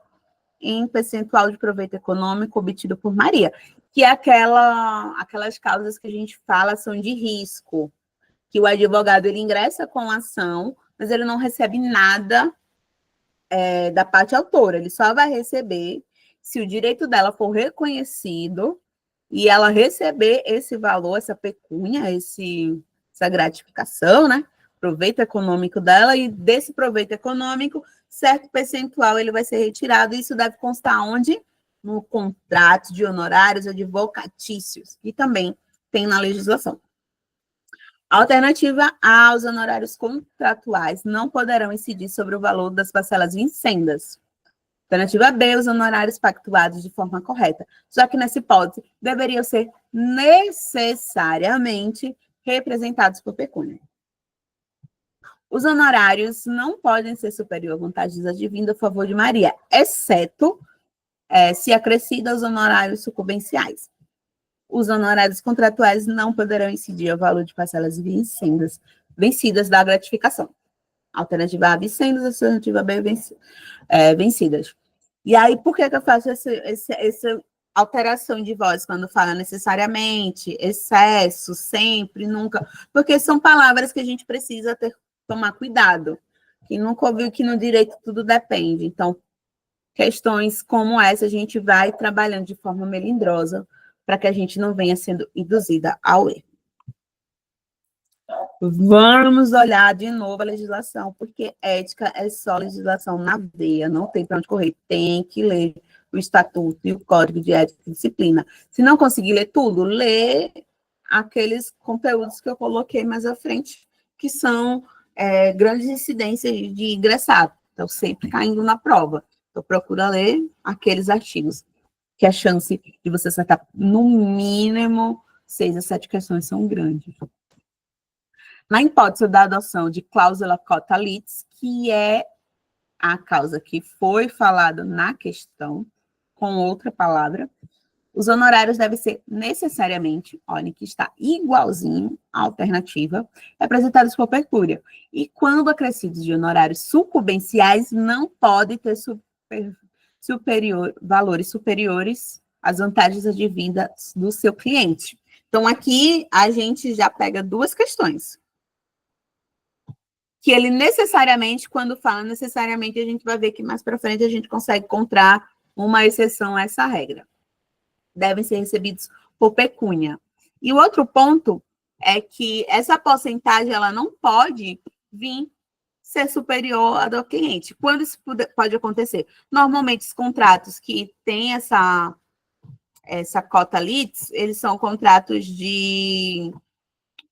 em percentual de proveito econômico obtido por Maria, que é aquelas causas que a gente fala são de risco, que o advogado ele ingressa com a ação, mas ele não recebe nada da parte autora, ele só vai receber se o direito dela for reconhecido e ela receber esse valor, essa pecúnia, essa gratificação, né? Proveito econômico dela, e desse proveito econômico, certo percentual ele vai ser retirado, e isso deve constar onde? No contrato de honorários advocatícios, que também tem na legislação. Alternativa A, os honorários contratuais não poderão incidir sobre o valor das parcelas vincendas. Alternativa B, os honorários pactuados de forma correta. Só que nessa hipótese, deveriam ser necessariamente representados por pecúnia. Os honorários não podem ser superior à vontade advinda a favor de Maria, exceto se acrescida aos honorários sucumbenciais. Os honorários contratuais não poderão incidir ao valor de parcelas vencidas da gratificação. Alternativa A, vencendas, alternativa B, vencidas. E aí, por que eu faço essa alteração de voz quando fala necessariamente, excesso, sempre, nunca? Porque são palavras que a gente precisa tomar cuidado. Quem nunca ouviu que no direito tudo depende. Então, questões como essa a gente vai trabalhando de forma melindrosa para que a gente não venha sendo induzida ao erro. Vamos olhar de novo a legislação, porque ética é só legislação na veia, não tem para onde correr. Tem que ler o Estatuto e o Código de Ética e Disciplina. Se não conseguir ler tudo, lê aqueles conteúdos que eu coloquei mais à frente, que são grandes incidências de ingressado. Então, sempre caindo na prova. Então, procura ler aqueles artigos, que a chance de você acertar, no mínimo, 6 a 7 questões são grandes. Na hipótese da adoção de cláusula cota litis, que é a causa que foi falada na questão, com outra palavra, os honorários devem ser necessariamente, olhem que está igualzinho à alternativa, representados por pecúnia. E quando acrescidos de honorários sucumbenciais, não pode ter valores superiores às vantagens advindas do seu cliente. Então, aqui a gente já pega duas questões. Que ele necessariamente, quando fala necessariamente, a gente vai ver que mais para frente a gente consegue encontrar uma exceção a essa regra. Devem ser recebidos por pecúnia. E o outro ponto é que essa porcentagem ela não pode vir ser superior à do cliente. Quando isso pode acontecer? Normalmente, os contratos que têm essa cota litis, eles são contratos de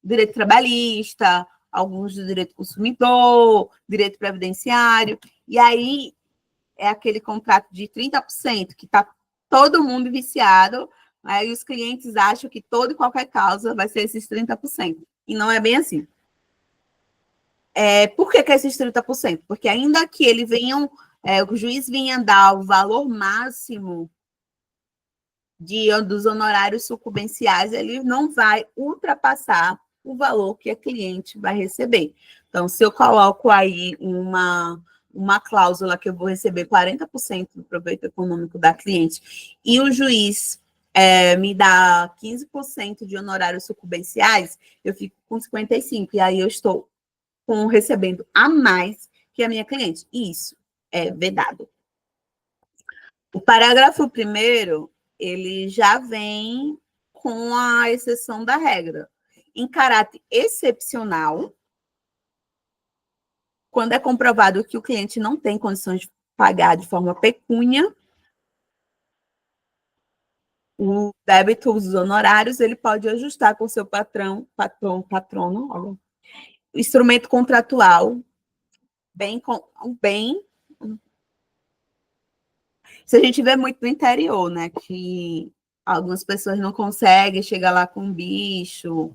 direito trabalhista, alguns do direito consumidor, direito previdenciário, e aí é aquele contrato de 30% que está todo mundo viciado, aí os clientes acham que toda e qualquer causa vai ser esses 30%, e não é bem assim. Por que esses 30%? Porque ainda que ele o juiz venha dar o valor máximo dos honorários sucumbenciais, ele não vai ultrapassar o valor que a cliente vai receber. Então, se eu coloco aí uma cláusula que eu vou receber 40% do proveito econômico da cliente e o juiz me dá 15% de honorários sucumbenciais, eu fico com 55%, e aí eu estou recebendo a mais que a minha cliente. Isso é vedado. O parágrafo 1º, ele já vem com a exceção da regra. Em caráter excepcional, quando é comprovado que o cliente não tem condições de pagar de forma pecúnia, o débito dos honorários, ele pode ajustar com seu patrono, instrumento contratual, bem. Se a gente vê muito no interior, né, que algumas pessoas não conseguem chegar lá com bicho,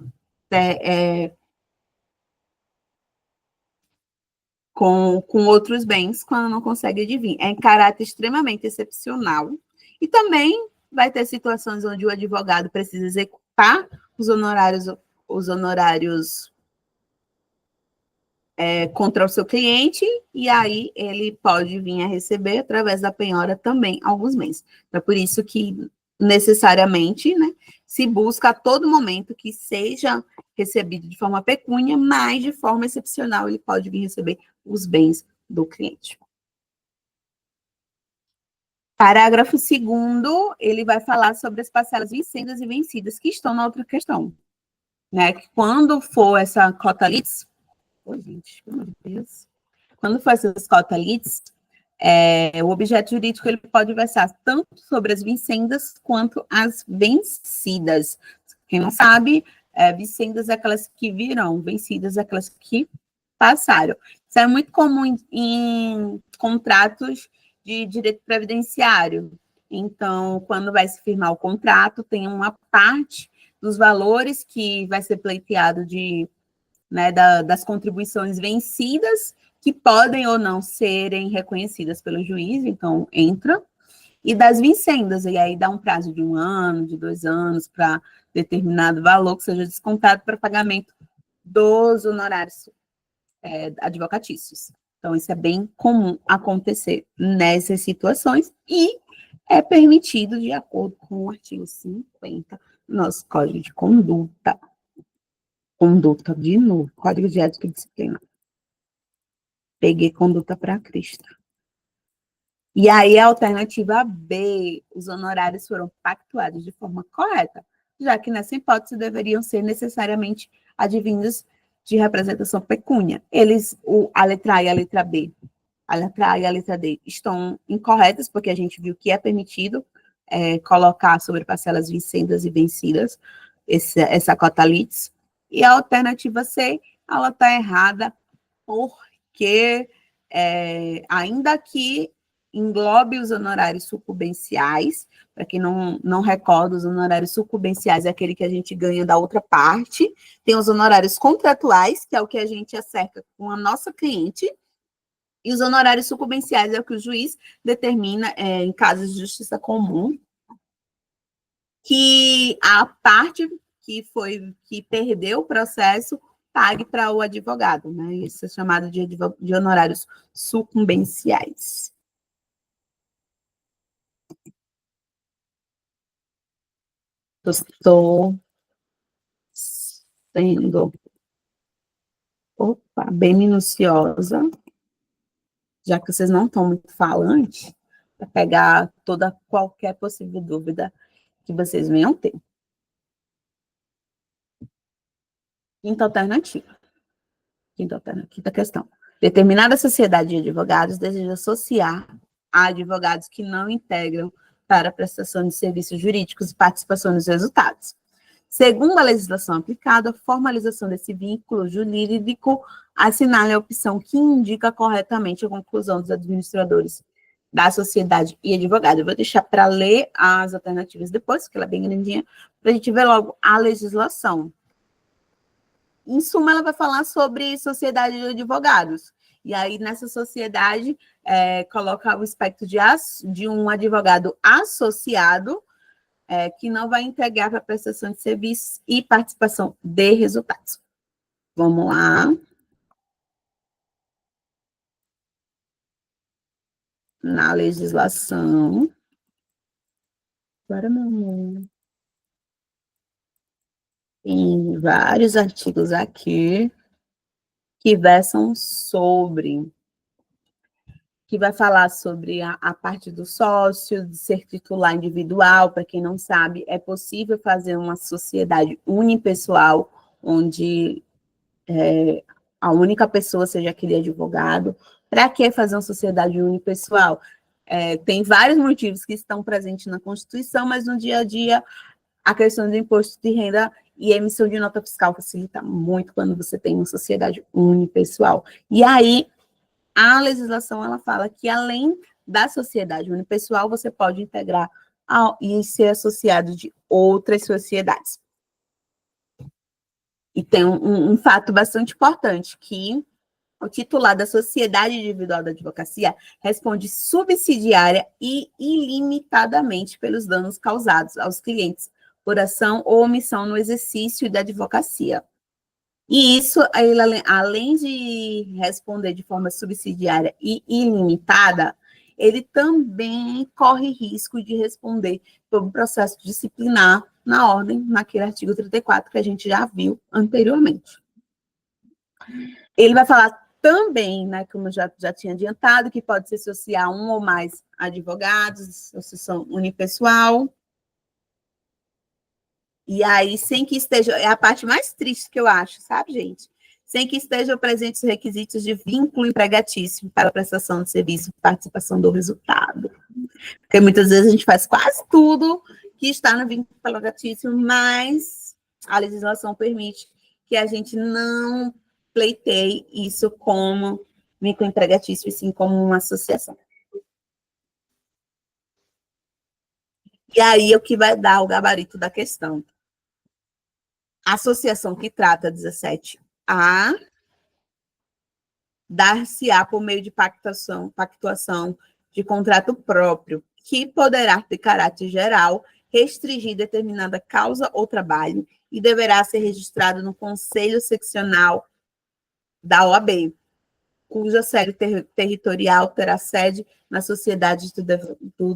com outros bens, quando não consegue adivinhar. É em caráter extremamente excepcional. E também vai ter situações onde o advogado precisa executar os honorários contra o seu cliente, e aí ele pode vir a receber, através da penhora, também alguns bens. É por isso que, necessariamente, né, se busca a todo momento que seja recebido de forma pecúnia, mas de forma excepcional ele pode vir receber os bens do cliente. Parágrafo 2º, ele vai falar sobre as parcelas vincendas e vencidas, que estão na outra questão. Né? Que quando for essa cota LITS, quando for essas cota LITS, o objeto jurídico ele pode versar tanto sobre as vincendas quanto as vencidas. Quem não sabe, vincendas é aquelas que virão, vencidas é aquelas que passaram. Isso é muito comum em contratos de direito previdenciário. Então, quando vai se firmar o contrato, tem uma parte dos valores que vai ser pleiteado das contribuições vencidas, que podem ou não serem reconhecidas pelo juiz, então entra, e das vincendas, e aí dá um prazo de 1 ano, de 2 anos, para determinado valor que seja descontado para pagamento dos honorários advocatícios. Então, isso é bem comum acontecer nessas situações e é permitido de acordo com o artigo 50 do nosso Código de Conduta. Conduta de novo, Código de Ética e Disciplina. Peguei conduta para Cristo. E aí, a alternativa B, os honorários foram pactuados de forma correta, já que nessa hipótese deveriam ser necessariamente advindos de representação pecúnia. A letra A e a letra B, a letra A e a letra D estão incorretas, porque a gente viu que é permitido colocar sobre parcelas vincendas e vencidas essa cota LITS. E a alternativa C, ela está errada, porque ainda que englobe os honorários sucumbenciais, para quem não recorda, os honorários sucumbenciais é aquele que a gente ganha da outra parte, tem os honorários contratuais, que é o que a gente acerta com a nossa cliente, e os honorários sucumbenciais é o que o juiz determina em casos de justiça comum, que a parte que perdeu o processo pague para o advogado, né? Isso é chamado de honorários sucumbenciais. Estou sendo bem minuciosa, já que vocês não estão muito falantes, para pegar qualquer possível dúvida que vocês venham ter. Quinta alternativa. Quinta questão. Determinada sociedade de advogados deseja associar a advogados que não integram para a prestação de serviços jurídicos e participação nos resultados. Segundo a legislação aplicada, a formalização desse vínculo jurídico assinala a opção que indica corretamente a conclusão dos administradores da sociedade e advogado. Eu vou deixar para ler as alternativas depois, porque ela é bem grandinha, para a gente ver logo a legislação. Em suma, ela vai falar sobre sociedade de advogados. E aí, nessa sociedade, coloca o aspecto de um advogado associado, que não vai integrar para prestação de serviços e participação de resultados. Vamos lá. na legislação. Agora, meu amor. Tem vários artigos aqui que versam sobre, que vai falar sobre a parte do sócio, de ser titular individual. Para quem não sabe, é possível fazer uma sociedade unipessoal, onde a única pessoa seja aquele advogado. Para que fazer uma sociedade unipessoal? Tem vários motivos que estão presentes na Constituição, mas no dia a dia, a questão do imposto de renda e emissão de nota fiscal facilita muito quando você tem uma sociedade unipessoal. E aí, a legislação, ela fala que, além da sociedade unipessoal, você pode integrar e ser associado de outras sociedades. E tem um fato bastante importante, que o titular da sociedade individual da advocacia responde subsidiária e ilimitadamente pelos danos causados aos clientes por ação ou omissão no exercício da advocacia. E isso, ele, além de responder de forma subsidiária e ilimitada, ele também corre risco de responder por um processo disciplinar na ordem, naquele artigo 34 que a gente já viu anteriormente. Ele vai falar também, né, como eu já tinha adiantado, que pode se associar um ou mais advogados, associação unipessoal. E aí, sem que esteja, é a parte mais triste que eu acho, sabe, gente? Sem que estejam presentes os requisitos de vínculo empregatício para a prestação de serviço e participação do resultado. Porque muitas vezes a gente faz quase tudo que está no vínculo empregatício, mas a legislação permite que a gente não pleiteie isso como vínculo empregatício, e sim como uma associação. E aí é o que vai dar o gabarito da questão. A associação que trata 17A dar-se-á por meio de pactuação de contrato próprio, que poderá ter caráter geral, restringir determinada causa ou trabalho e deverá ser registrado no Conselho Seccional da OAB, cuja sede territorial terá sede na sociedade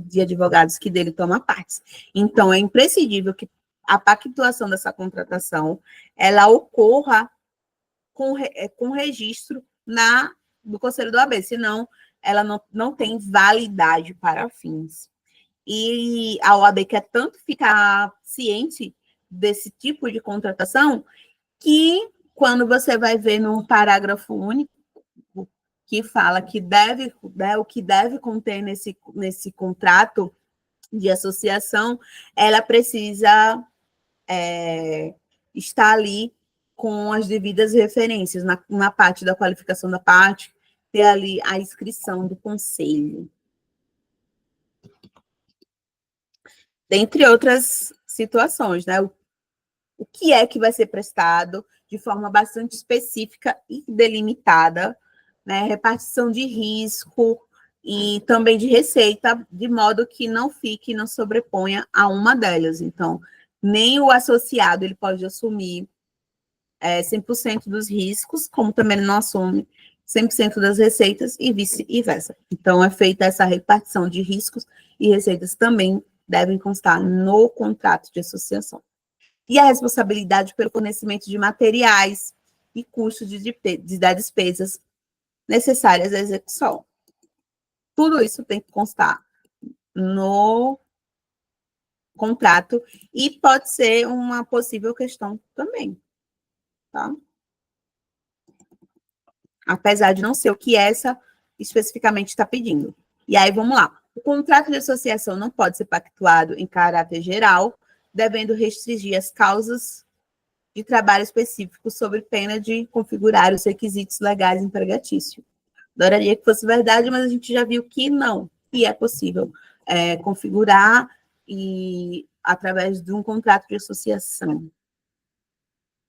de advogados que dele toma parte. Então, é imprescindível que a pactuação dessa contratação ela ocorra com registro do Conselho da OAB, senão ela não tem validade para fins. E a OAB quer tanto ficar ciente desse tipo de contratação que, quando você vai ver num parágrafo único, que fala que o que deve conter nesse contrato de associação, ela precisa estar ali com as devidas referências, na parte da qualificação da parte, ter ali a inscrição do conselho. Dentre outras situações, né? O que é que vai ser prestado de forma bastante específica e delimitada, né? Repartição de risco e também de receita, de modo que não sobreponha a uma delas. Então, nem o associado ele pode assumir 100% dos riscos, como também não assume 100% das receitas e vice-versa. Então, é feita essa repartição de riscos e receitas também devem constar no contrato de associação. E a responsabilidade pelo fornecimento de materiais e custos das despesas necessárias à execução. Tudo isso tem que constar no contrato e pode ser uma possível questão também, tá? Apesar de não ser o que essa especificamente está pedindo. E aí, vamos lá. O contrato de associação não pode ser pactuado em caráter geral, devendo restringir as causas de trabalho específico sob pena de configurar os requisitos legais empregatícios. Adoraria que fosse verdade, mas a gente já viu que não, que é possível configurar e através de um contrato de associação.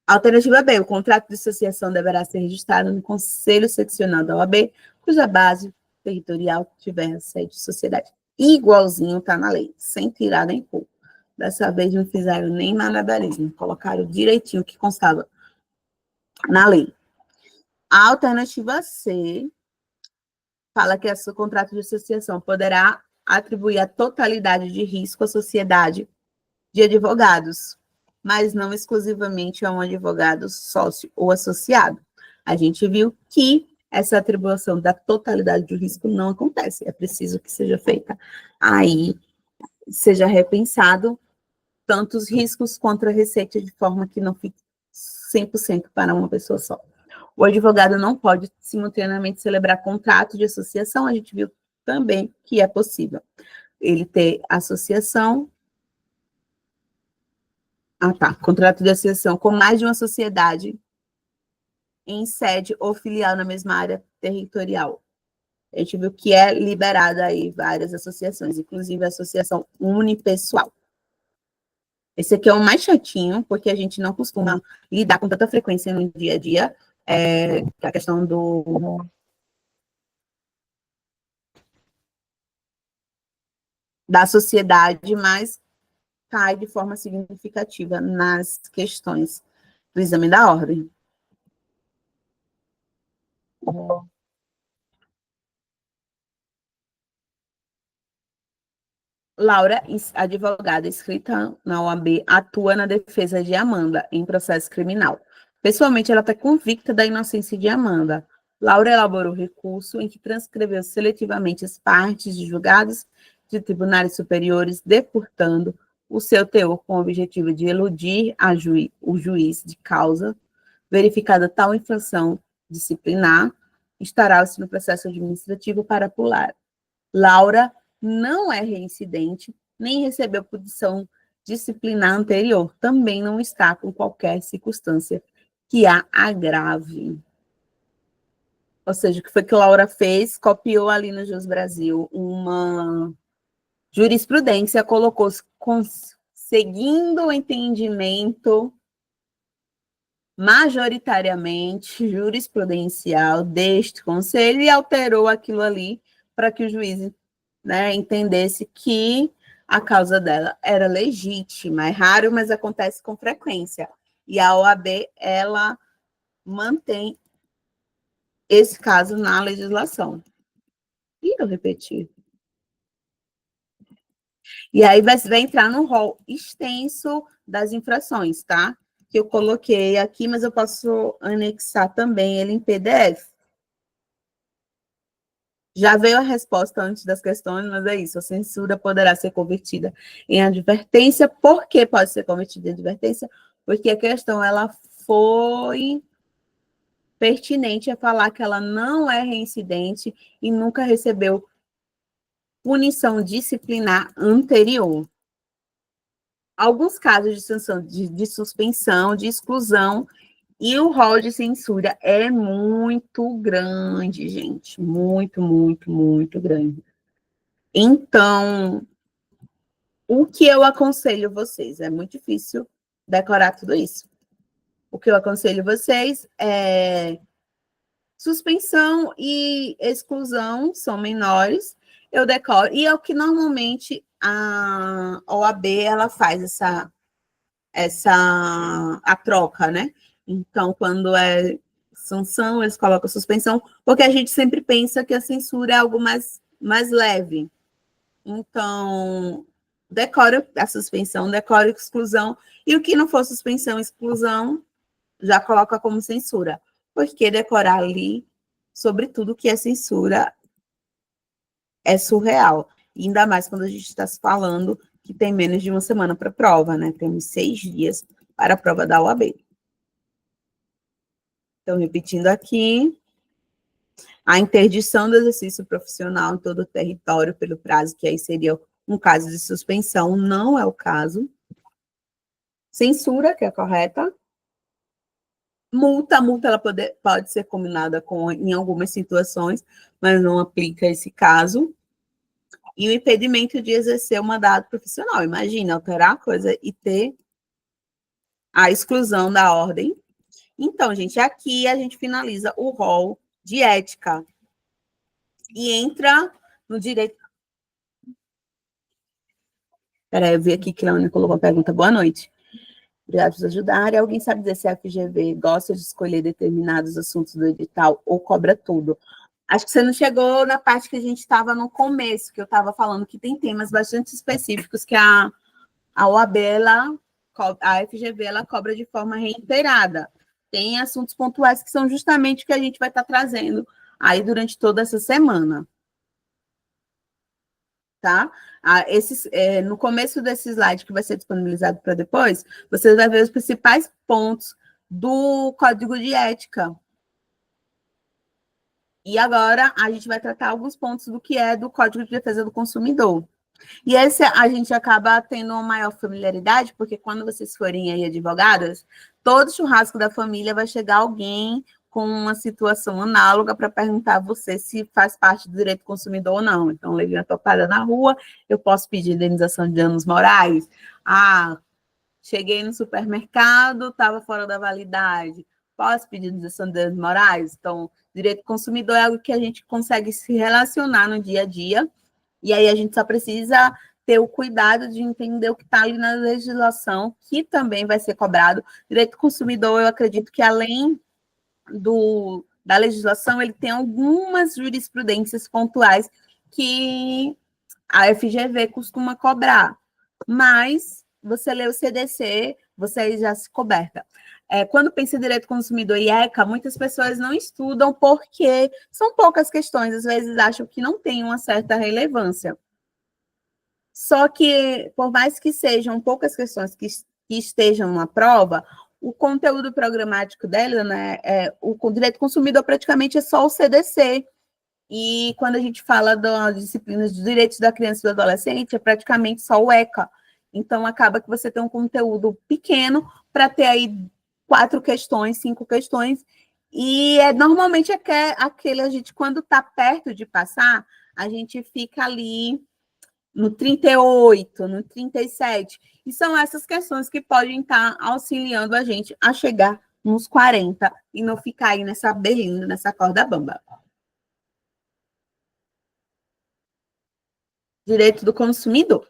Alternativa B, o contrato de associação deverá ser registrado no Conselho Seccional da OAB, cuja base territorial tiver a sede de sociedade. Igualzinho está na lei, sem tirar nem pôr. Dessa vez não fizeram nem malabarismo, colocaram direitinho o que constava na lei. A alternativa C fala que o contrato de associação poderá atribuir a totalidade de risco à sociedade de advogados, mas não exclusivamente a um advogado sócio ou associado. A gente viu que essa atribuição da totalidade do risco não acontece. É preciso que seja feita aí, seja repensado tantos riscos contra a receita de forma que não fique 100% para uma pessoa só. O advogado não pode simultaneamente celebrar contrato de associação, a gente viu também que é possível ele ter associação. Contrato de associação com mais de uma sociedade em sede ou filial na mesma área territorial. A gente viu que é liberada aí várias associações, inclusive a associação unipessoal. Esse aqui é o mais chatinho, porque a gente não costuma lidar com tanta frequência no dia a dia, a questão da sociedade, mas cai de forma significativa nas questões do exame da ordem. Laura, advogada inscrita na OAB, atua na defesa de Amanda em processo criminal. Pessoalmente, ela está convicta da inocência de Amanda. Laura elaborou recurso em que transcreveu seletivamente as partes de julgados de tribunais superiores, depurtando o seu teor com o objetivo de eludir o juiz de causa. Verificada tal infração disciplinar, instaurar-se no processo administrativo para pular. Laura não é reincidente, nem recebeu punição disciplinar anterior. Também não está com qualquer circunstância que a agrave. Ou seja, o que foi que Laura fez? Copiou ali no Jus Brasil uma jurisprudência, colocou seguindo o entendimento majoritariamente jurisprudencial deste conselho e alterou aquilo ali para que o juiz, né, entendesse que a causa dela era legítima. É raro, mas acontece com frequência. E a OAB, ela mantém esse caso na legislação. E eu repeti. E aí vai entrar no rol extenso das infrações, tá? Que eu coloquei aqui, mas eu posso anexar também ele em PDF. Já veio a resposta antes das questões, mas é isso. A censura poderá ser convertida em advertência. Por que pode ser convertida em advertência? Porque a questão ela foi pertinente a falar que ela não é reincidente e nunca recebeu punição disciplinar anterior. Alguns casos de sanção, de suspensão, de exclusão, e o rol de censura é muito grande, gente. Muito, muito, muito grande. Então, o que eu aconselho vocês? É muito difícil decorar tudo isso. O que eu aconselho vocês é suspensão e exclusão são menores, eu decoro, e é o que normalmente a OAB ela faz a troca, né? Então, quando é sanção, eles colocam suspensão, porque a gente sempre pensa que a censura é algo mais leve. Então, decora a suspensão, decora a exclusão, e o que não for suspensão e exclusão, já coloca como censura. Porque decorar ali, sobretudo que é censura, é surreal. E ainda mais quando a gente está se falando que tem menos de uma semana para a prova, né? Temos 6 dias para a prova da OAB. Então, repetindo aqui, a interdição do exercício profissional em todo o território pelo prazo, que aí seria um caso de suspensão, não é o caso. Censura, que é correta. Multa, ela pode ser combinada em algumas situações, mas não aplica esse caso. E o impedimento de exercer o mandato profissional. Imagina, alterar a coisa e ter a exclusão da ordem. Então, gente, aqui a gente finaliza o rol de ética. E entra no direito... Peraí, eu vi aqui que a Leone colocou uma pergunta. Boa noite. Obrigada por ajudar. Alguém sabe dizer se a FGV gosta de escolher determinados assuntos do edital ou cobra tudo? Acho que você não chegou na parte que a gente estava no começo, que eu estava falando que tem temas bastante específicos que a OAB, a FGV, ela cobra de forma reiterada. Tem assuntos pontuais que são justamente o que a gente vai estar trazendo aí durante toda essa semana. Tá? No começo desse slide, que vai ser disponibilizado para depois, você vai ver os principais pontos do Código de Ética. E agora a gente vai tratar alguns pontos do que é do Código de Defesa do Consumidor. E esse a gente acaba tendo uma maior familiaridade, porque quando vocês forem aí advogadas, todo churrasco da família vai chegar alguém com uma situação análoga para perguntar a você se faz parte do direito do consumidor ou não. Então, levei uma topada na rua, eu posso pedir indenização de danos morais? Cheguei no supermercado, estava fora da validade, posso pedir indenização de danos morais? Então, direito do consumidor é algo que a gente consegue se relacionar no dia a dia, e aí a gente só precisa ter o cuidado de entender o que está ali na legislação, que também vai ser cobrado. Direito do consumidor, eu acredito que além da legislação, ele tem algumas jurisprudências pontuais que a FGV costuma cobrar, mas você lê o CDC, você já se coberta. Quando pensa em direito do consumidor e ECA, muitas pessoas não estudam porque são poucas questões, às vezes acham que não tem uma certa relevância. Só que, por mais que sejam poucas questões que estejam na prova, o conteúdo programático dela, né, o direito do consumidor praticamente é só o CDC. E quando a gente fala das disciplinas de direitos da criança e do adolescente, é praticamente só o ECA. Então, acaba que você tem um conteúdo pequeno para ter aí 4 questões, 5 questões, e normalmente aquele a gente, quando está perto de passar, a gente fica ali no 38, no 37, e são essas questões que podem estar auxiliando a gente a chegar nos 40 e não ficar aí nessa berlinda, nessa corda bamba. Direito do consumidor.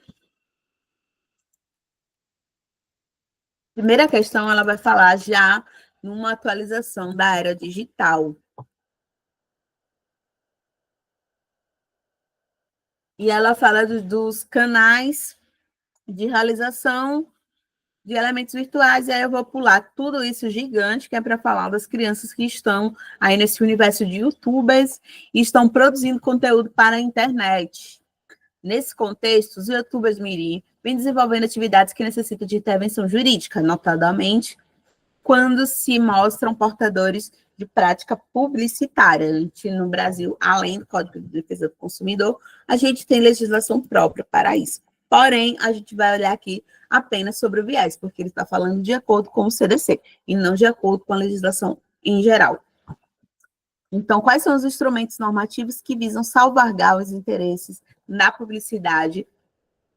Primeira questão, ela vai falar já numa atualização da era digital. E ela fala dos canais de realização de elementos virtuais, e aí eu vou pular tudo isso gigante, que é para falar das crianças que estão aí nesse universo de youtubers e estão produzindo conteúdo para a internet. Nesse contexto, os youtubers mirim vêm desenvolvendo atividades que necessitam de intervenção jurídica, notadamente quando se mostram portadores de prática publicitária. A gente, no Brasil, além do Código de Defesa do Consumidor, a gente tem legislação própria para isso. Porém, a gente vai olhar aqui apenas sobre o viés, porque ele está falando de acordo com o CDC, e não de acordo com a legislação em geral. Então, quais são os instrumentos normativos que visam salvaguardar os interesses na publicidade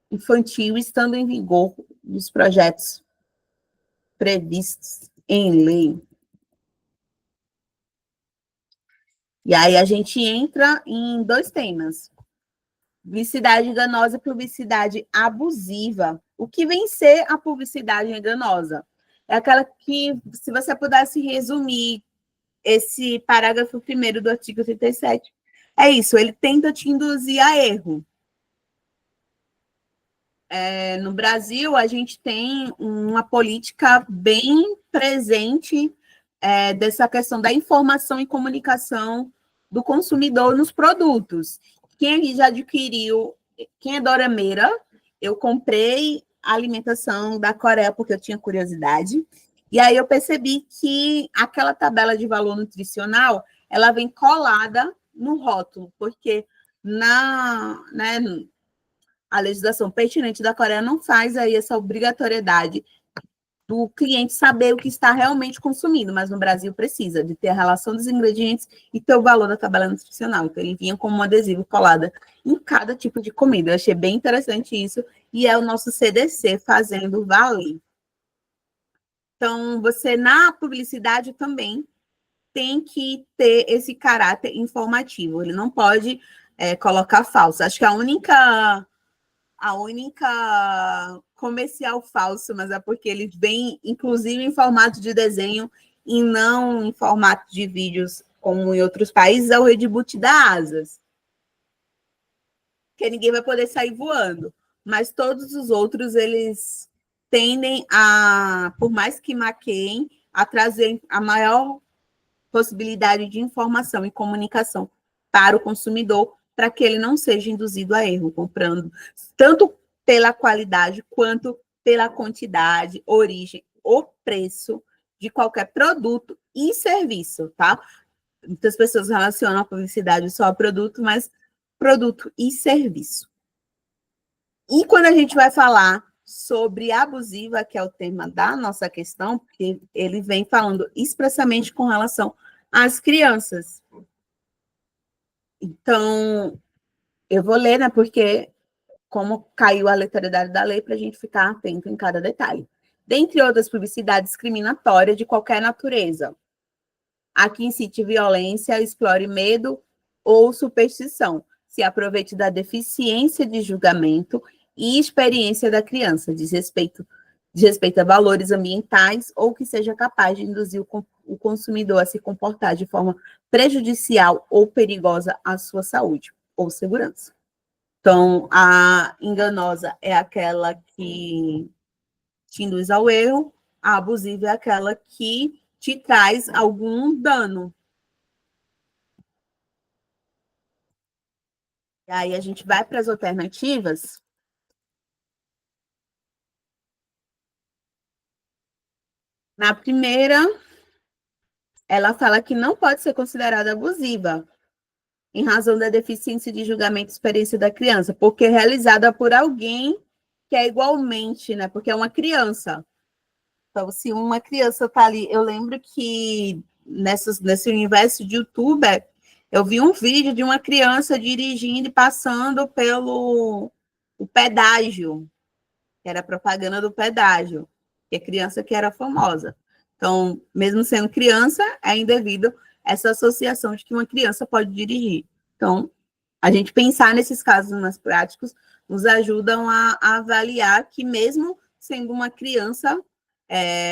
infantil, estando em vigor nos projetos previstos em lei? E aí a gente entra em 2 temas: publicidade enganosa e publicidade abusiva. O que vem ser a publicidade enganosa? É aquela que, se você pudesse resumir esse parágrafo 1º do artigo 37, é isso, ele tenta te induzir a erro. No Brasil, a gente tem uma política bem presente dessa questão da informação e comunicação do consumidor nos produtos. Quem já adquiriu, quem é dorameira, eu comprei a alimentação da Coreia porque eu tinha curiosidade, e aí eu percebi que aquela tabela de valor nutricional, ela vem colada no rótulo, porque a legislação pertinente da Coreia não faz aí essa obrigatoriedade do cliente saber o que está realmente consumindo, mas no Brasil precisa de ter a relação dos ingredientes e ter o valor da tabela nutricional. Então, ele vinha como um adesivo colado em cada tipo de comida. Eu achei bem interessante isso, e é o nosso CDC fazendo valer. Então, você, na publicidade também, tem que ter esse caráter informativo. Ele não pode colocar falso. Acho que a única comercial falso, mas é porque ele vem, inclusive, em formato de desenho e não em formato de vídeos como em outros países, é o rediboot da Asas, que ninguém vai poder sair voando. Mas todos os outros, eles tendem a, por mais que maqueiem, a trazer a maior possibilidade de informação e comunicação para o consumidor, para que ele não seja induzido a erro, comprando tanto pela qualidade quanto pela quantidade, origem, o preço de qualquer produto e serviço, tá? Muitas pessoas relacionam a publicidade só a produto, mas produto e serviço. E quando a gente vai falar sobre abusiva, que é o tema da nossa questão, porque ele vem falando expressamente com relação às crianças. Então, eu vou ler, né, porque como caiu a letralidade da lei, para a gente ficar atento em cada detalhe. Dentre outras publicidades discriminatórias de qualquer natureza, a que incite violência, explore medo ou superstição, se aproveite da deficiência de julgamento e experiência da criança, diz respeito a valores ambientais ou que seja capaz de induzir o consumidor a se comportar de forma prejudicial ou perigosa à sua saúde ou segurança. Então, a enganosa é aquela que te induz ao erro, a abusiva é aquela que te traz algum dano. E aí a gente vai para as alternativas. Na primeira, ela fala que não pode ser considerada abusiva, em razão da deficiência de julgamento e experiência da criança, porque é realizada por alguém que é igualmente, né? Porque é uma criança. Então, se uma criança está ali, eu lembro que nesse universo de youtuber, eu vi um vídeo de uma criança dirigindo e passando pelo o pedágio, que era propaganda do pedágio, que é criança que era famosa. Então, mesmo sendo criança, é indevido essa associação de que uma criança pode dirigir. Então, a gente pensar nesses casos mais práticos nos ajudam a avaliar que mesmo sendo uma criança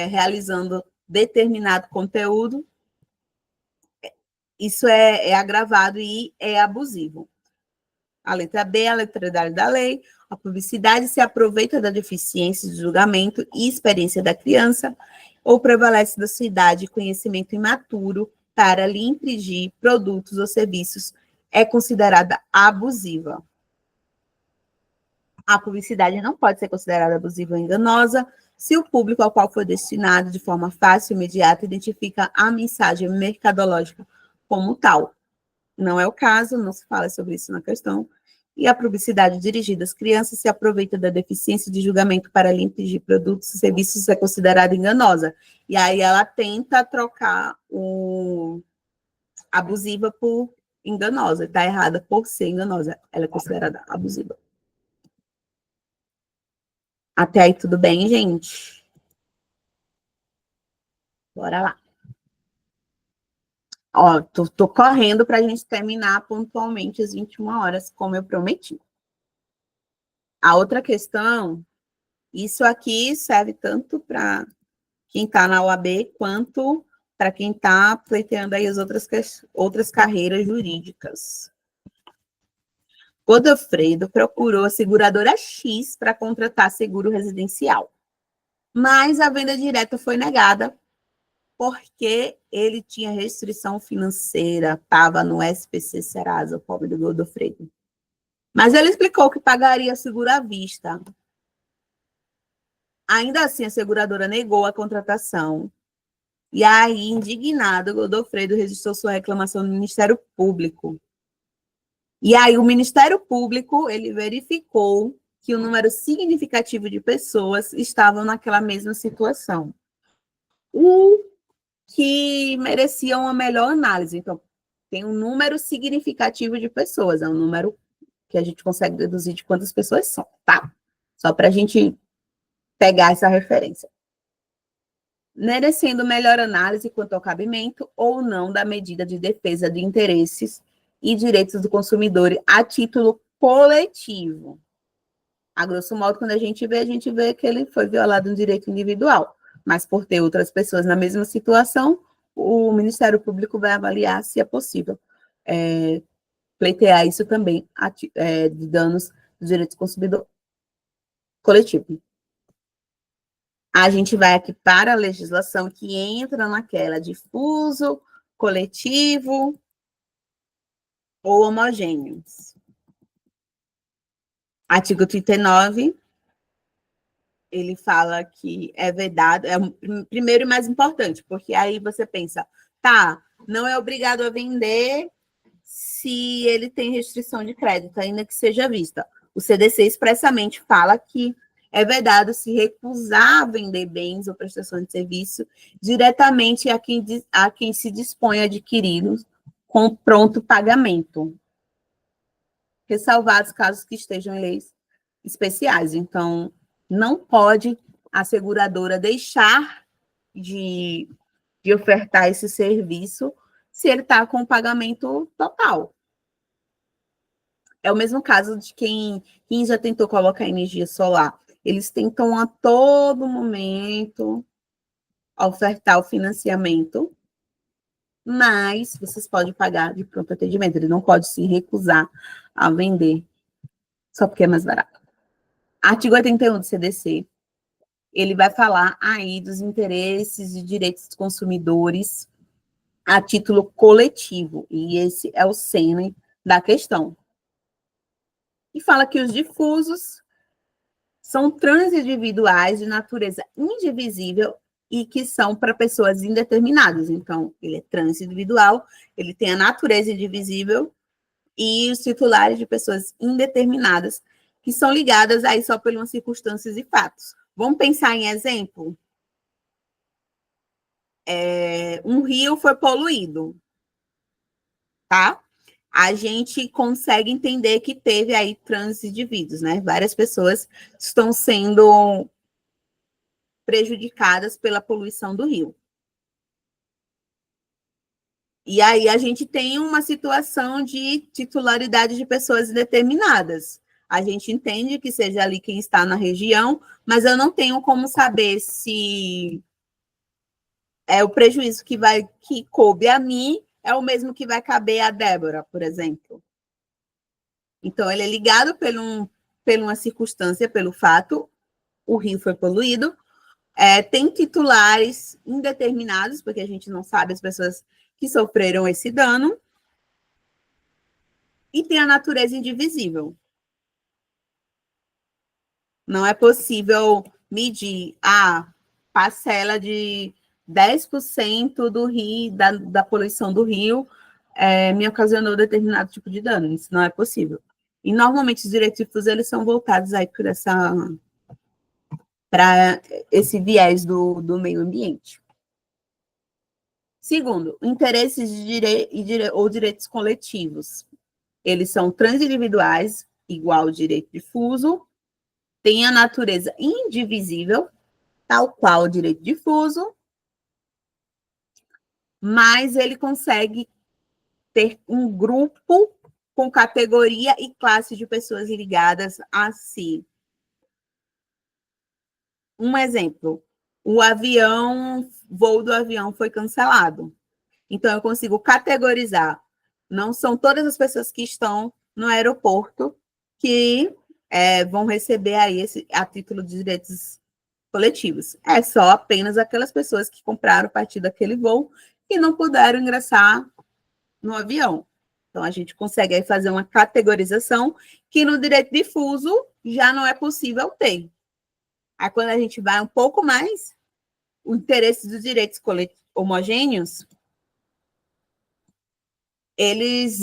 realizando determinado conteúdo, isso é agravado e é abusivo. A letra B, a letra da lei, a publicidade se aproveita da deficiência de julgamento e experiência da criança ou prevalece da sua idade e conhecimento imaturo para lhe impingir produtos ou serviços é considerada abusiva. A publicidade não pode ser considerada abusiva ou enganosa se o público ao qual foi destinado de forma fácil e imediata identifica a mensagem mercadológica como tal. Não é o caso, não se fala sobre isso na questão. E a publicidade dirigida às crianças se aproveita da deficiência de julgamento para lhe impingir produtos e serviços é considerada enganosa. E aí ela tenta trocar o abusiva por enganosa. Está errada por ser enganosa. Ela é considerada abusiva. Até aí tudo bem, gente? Bora lá. Ó, tô correndo para a gente terminar pontualmente às 21 horas, como eu prometi. A outra questão, isso aqui serve tanto para quem está na OAB, quanto para quem está pleiteando aí as outras carreiras jurídicas. Godofredo procurou a seguradora X para contratar seguro residencial, mas a venda direta foi negada porque ele tinha restrição financeira, estava no SPC Serasa, o pobre do Godofredo. Mas ele explicou que pagaria seguro à vista. Ainda assim, a seguradora negou a contratação. E aí, indignado, Godofredo registrou sua reclamação no Ministério Público. E aí, o Ministério Público, ele verificou que o número significativo de pessoas estavam naquela mesma situação. O que mereciam uma melhor análise. Então, tem um número significativo de pessoas, é um número que a gente consegue deduzir de quantas pessoas são, tá? Só para a gente pegar essa referência. Merecendo melhor análise quanto ao cabimento ou não da medida de defesa de interesses e direitos do consumidor a título coletivo. A grosso modo, quando a gente vê que ele foi violado um direito individual, mas por ter outras pessoas na mesma situação, o Ministério Público vai avaliar se é possível pleitear isso também, de danos dos direitos do consumidor coletivo. A gente vai aqui para a legislação que entra naquela difuso, coletivo ou homogêneos. Artigo 39, ele fala que é vedado, é o primeiro e mais importante, porque aí você pensa, tá, não é obrigado a vender se ele tem restrição de crédito, ainda que seja vista. O CDC expressamente fala que é vedado se recusar a vender bens ou prestações de serviço diretamente a quem se dispõe a adquiri-los com pronto pagamento, ressalvados casos que estejam em leis especiais. Então, não pode a seguradora deixar de ofertar esse serviço se ele está com pagamento total. É o mesmo caso de quem já tentou colocar energia solar. Eles tentam a todo momento ofertar o financiamento, mas vocês podem pagar de pronto atendimento. Ele não pode se recusar a vender só porque é mais barato. Artigo 81 do CDC, ele vai falar aí dos interesses e direitos dos consumidores a título coletivo, e esse é o cerne da questão. E fala que os difusos são transindividuais de natureza indivisível e que são para pessoas indeterminadas. Então, ele é transindividual, ele tem a natureza indivisível e os titulares de pessoas indeterminadas, que são ligadas aí só por umas circunstâncias e fatos. Vamos pensar em exemplo? Um rio foi poluído, tá? A gente consegue entender que teve aí transindivíduos, né? Várias pessoas estão sendo prejudicadas pela poluição do rio. E aí a gente tem uma situação de titularidade de pessoas indeterminadas. A gente entende que seja ali quem está na região, mas eu não tenho como saber se é o prejuízo que coube a mim é o mesmo que vai caber a Débora, por exemplo. Então, ele é ligado por uma circunstância, pelo fato, o rio foi poluído, tem titulares indeterminados, porque a gente não sabe as pessoas que sofreram esse dano, e tem a natureza indivisível. Não é possível medir a parcela de 10% do rio, da poluição do rio, me ocasionou determinado tipo de dano. Isso não é possível. E, normalmente, os direitos difusos, eles são voltados aí para esse viés do meio ambiente. Segundo, interesses ou direitos coletivos. Eles são transindividuais, igual ao direito difuso, tem a natureza indivisível, tal qual o direito difuso, mas ele consegue ter um grupo com categoria e classe de pessoas ligadas a si. Um exemplo, o voo do avião foi cancelado. Então, eu consigo categorizar. Não são todas as pessoas que estão no aeroporto que vão receber aí a título de direitos coletivos. É só apenas aquelas pessoas que compraram a partir daquele voo e não puderam ingressar no avião. Então, a gente consegue aí fazer uma categorização que no direito difuso já não é possível ter. Aí, quando a gente vai um pouco mais, o interesse dos direitos homogêneos, eles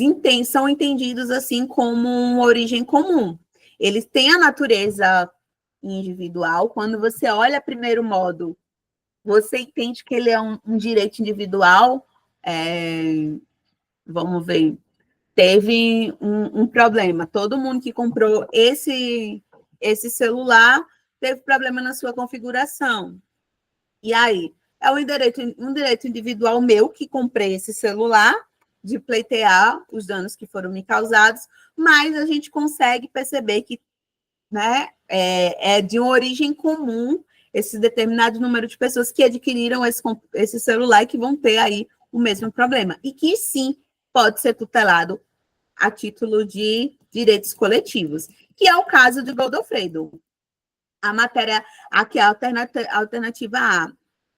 são entendidos assim como uma origem comum. Eles têm a natureza individual. Quando você olha primeiro modo, você entende que ele é um direito individual. Vamos ver, teve um problema. Todo mundo que comprou esse celular teve problema na sua configuração. E aí, é um direito individual meu que comprei esse celular, de pleitear os danos que foram me causados, mas a gente consegue perceber que, né, é de uma origem comum esse determinado número de pessoas que adquiriram esse celular e que vão ter aí o mesmo problema. E que, sim, pode ser tutelado a título de direitos coletivos, que é o caso de Godofredo. A matéria, aqui, a alternativa A,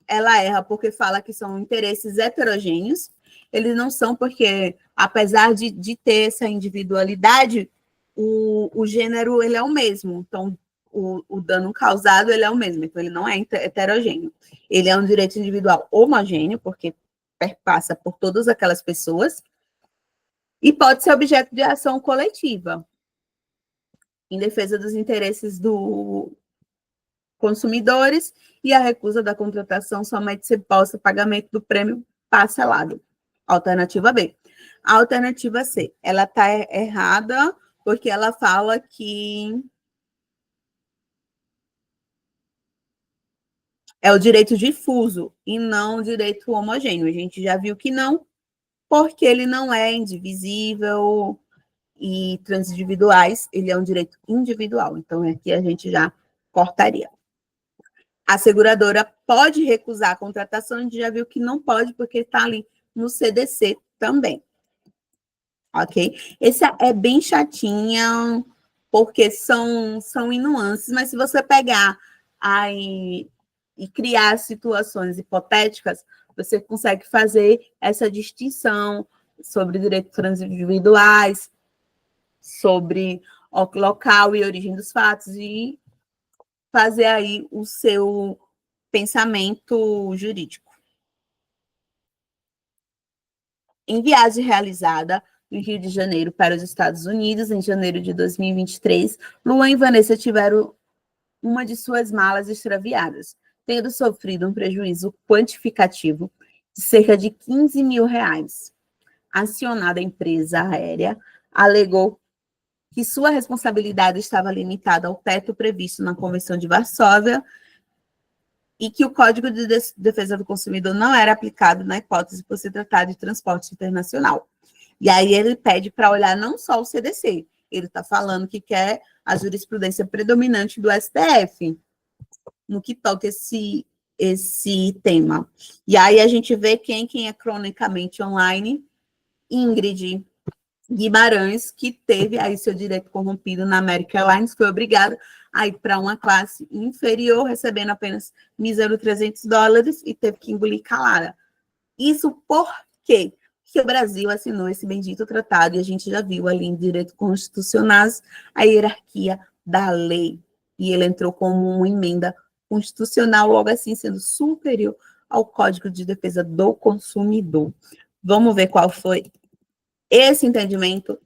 ela erra porque fala que são interesses heterogêneos. Eles não são porque, apesar de ter essa individualidade, o gênero ele é o mesmo. Então, o dano causado ele é o mesmo. Então, ele não é heterogêneo. Ele é um direito individual homogêneo, porque perpassa por todas aquelas pessoas, e pode ser objeto de ação coletiva, em defesa dos interesses dos consumidores, e a recusa da contratação somente se possa pagamento do prêmio parcelado. Alternativa B. A alternativa C, ela está errada, porque ela fala que é o direito difuso e não o direito homogêneo. A gente já viu que não, porque ele não é indivisível e transindividuais, ele é um direito individual. Então, aqui a gente já cortaria. A seguradora pode recusar a contratação, a gente já viu que não pode, porque está ali no CDC também. Ok? Esse é bem chatinha, porque são em nuances, mas se você pegar aí e criar situações hipotéticas, você consegue fazer essa distinção sobre direitos transindividuais, sobre o local e origem dos fatos, e fazer aí o seu pensamento jurídico. Em viagem realizada do Rio de Janeiro para os Estados Unidos, em janeiro de 2023, Luan e Vanessa tiveram uma de suas malas extraviadas, tendo sofrido um prejuízo quantificativo de cerca de R$ 15 mil. Acionada a empresa aérea, alegou que sua responsabilidade estava limitada ao teto previsto na Convenção de Varsóvia e que o Código de Defesa do Consumidor não era aplicado na hipótese por se tratar de transporte internacional. E aí ele pede para olhar não só o CDC, ele está falando que quer a jurisprudência predominante do STF no que toca esse tema. E aí a gente vê quem é cronicamente online, Ingrid Guimarães, que teve aí seu direito corrompido na American Airlines, foi obrigada a ir para uma classe inferior, recebendo apenas mísero $300 e teve que engolir calada. Isso por quê? Porque o Brasil assinou esse bendito tratado e a gente já viu ali em direito constitucional a hierarquia da lei. E ele entrou como uma emenda constitucional, logo assim sendo superior ao Código de Defesa do Consumidor. Vamos ver qual foi esse entendimento.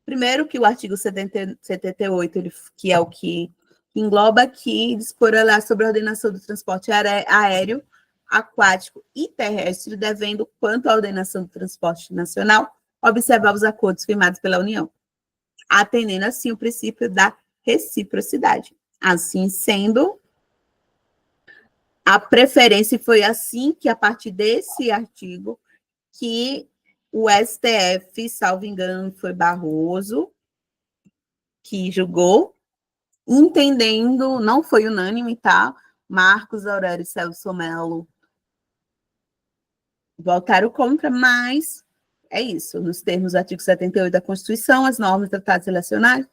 Primeiro que o artigo 78, ele, que é o que engloba aqui, disporá sobre a ordenação do transporte aéreo, aquático e terrestre, devendo, quanto à ordenação do transporte nacional, observar os acordos firmados pela União, atendendo assim o princípio da reciprocidade. Assim sendo, a preferência foi assim que, a partir desse artigo, que o STF, salvo engano, foi Barroso, que julgou, entendendo, não foi unânime, tá? Marcos Aurélio e Celso Mello votaram contra, mas é isso, nos termos do artigo 78 da Constituição, as normas e tratados relacionados,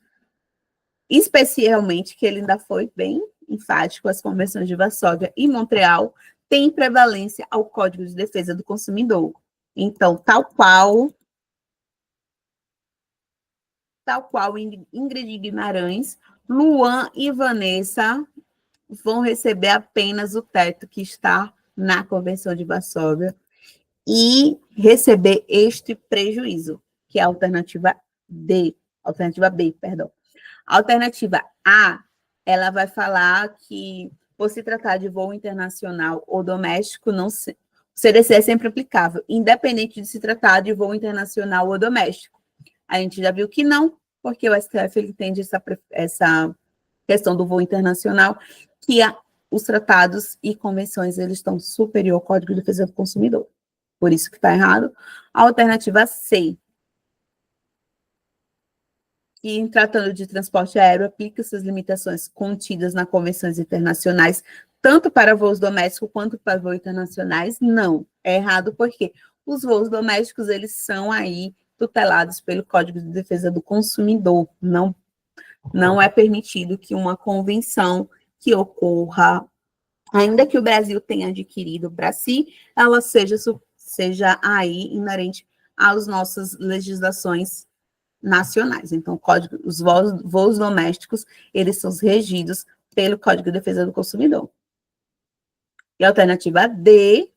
especialmente, que ele ainda foi bem enfático, as convenções de Varsóvia e Montreal, têm prevalência ao Código de Defesa do Consumidor. Então, tal qual Ingrid Guimarães, Luan e Vanessa vão receber apenas o teto que está na Convenção de Varsóvia e receber este prejuízo, que é a alternativa B, perdão. A alternativa A, ela vai falar que, por se tratar de voo internacional ou doméstico, o CDC é sempre aplicável, independente de se tratar de voo internacional ou doméstico. A gente já viu que não, porque o STF ele entende essa questão do voo internacional, que os tratados e convenções eles estão superior ao Código de Defesa do Consumidor. Por isso que está errado. A alternativa C, que, em tratando de transporte aéreo, aplica essas limitações contidas nas convenções internacionais, tanto para voos domésticos quanto para voos internacionais? Não, é errado porque os voos domésticos, eles são aí tutelados pelo Código de Defesa do Consumidor. Não é permitido que uma convenção que ocorra, ainda que o Brasil tenha adquirido para si, ela seja aí inerente às nossas legislações nacionais. Então, os voos domésticos, eles são regidos pelo Código de Defesa do Consumidor. E a alternativa D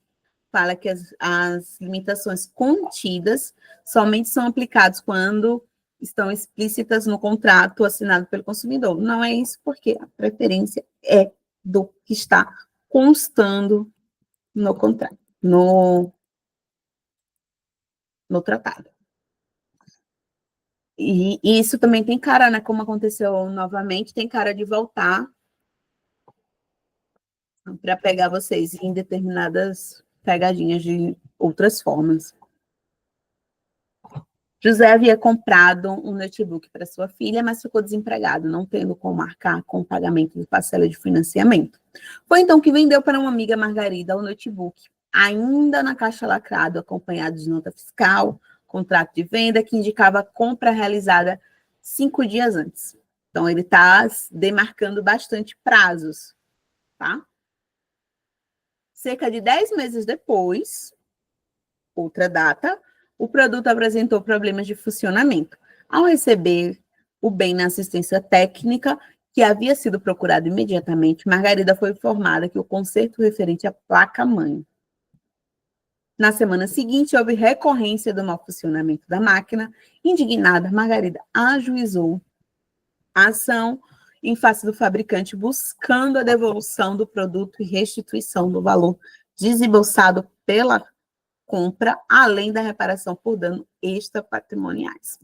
fala que as limitações contidas somente são aplicadas quando estão explícitas no contrato assinado pelo consumidor. Não é isso, porque a preferência é do que está constando no contrato, no tratado. E isso também tem cara, né? Como aconteceu novamente, tem cara de voltar para pegar vocês em determinadas pegadinhas de outras formas. José havia comprado um notebook para sua filha, mas ficou desempregado, não tendo como marcar com o pagamento de parcela de financiamento. Foi então que vendeu para uma amiga Margarida o notebook, ainda na caixa lacrado, acompanhado de nota fiscal, contrato de venda, que indicava a compra realizada 5 dias antes. Então, ele está demarcando bastante prazos, tá? Cerca de 10 meses depois, outra data, o produto apresentou problemas de funcionamento. Ao receber o bem na assistência técnica, que havia sido procurado imediatamente, Margarida foi informada que o conserto referente à placa-mãe. Na semana seguinte, houve recorrência do mau funcionamento da máquina. Indignada, Margarida ajuizou a ação em face do fabricante, buscando a devolução do produto e restituição do valor desembolsado pela compra, além da reparação por dano extrapatrimoniais.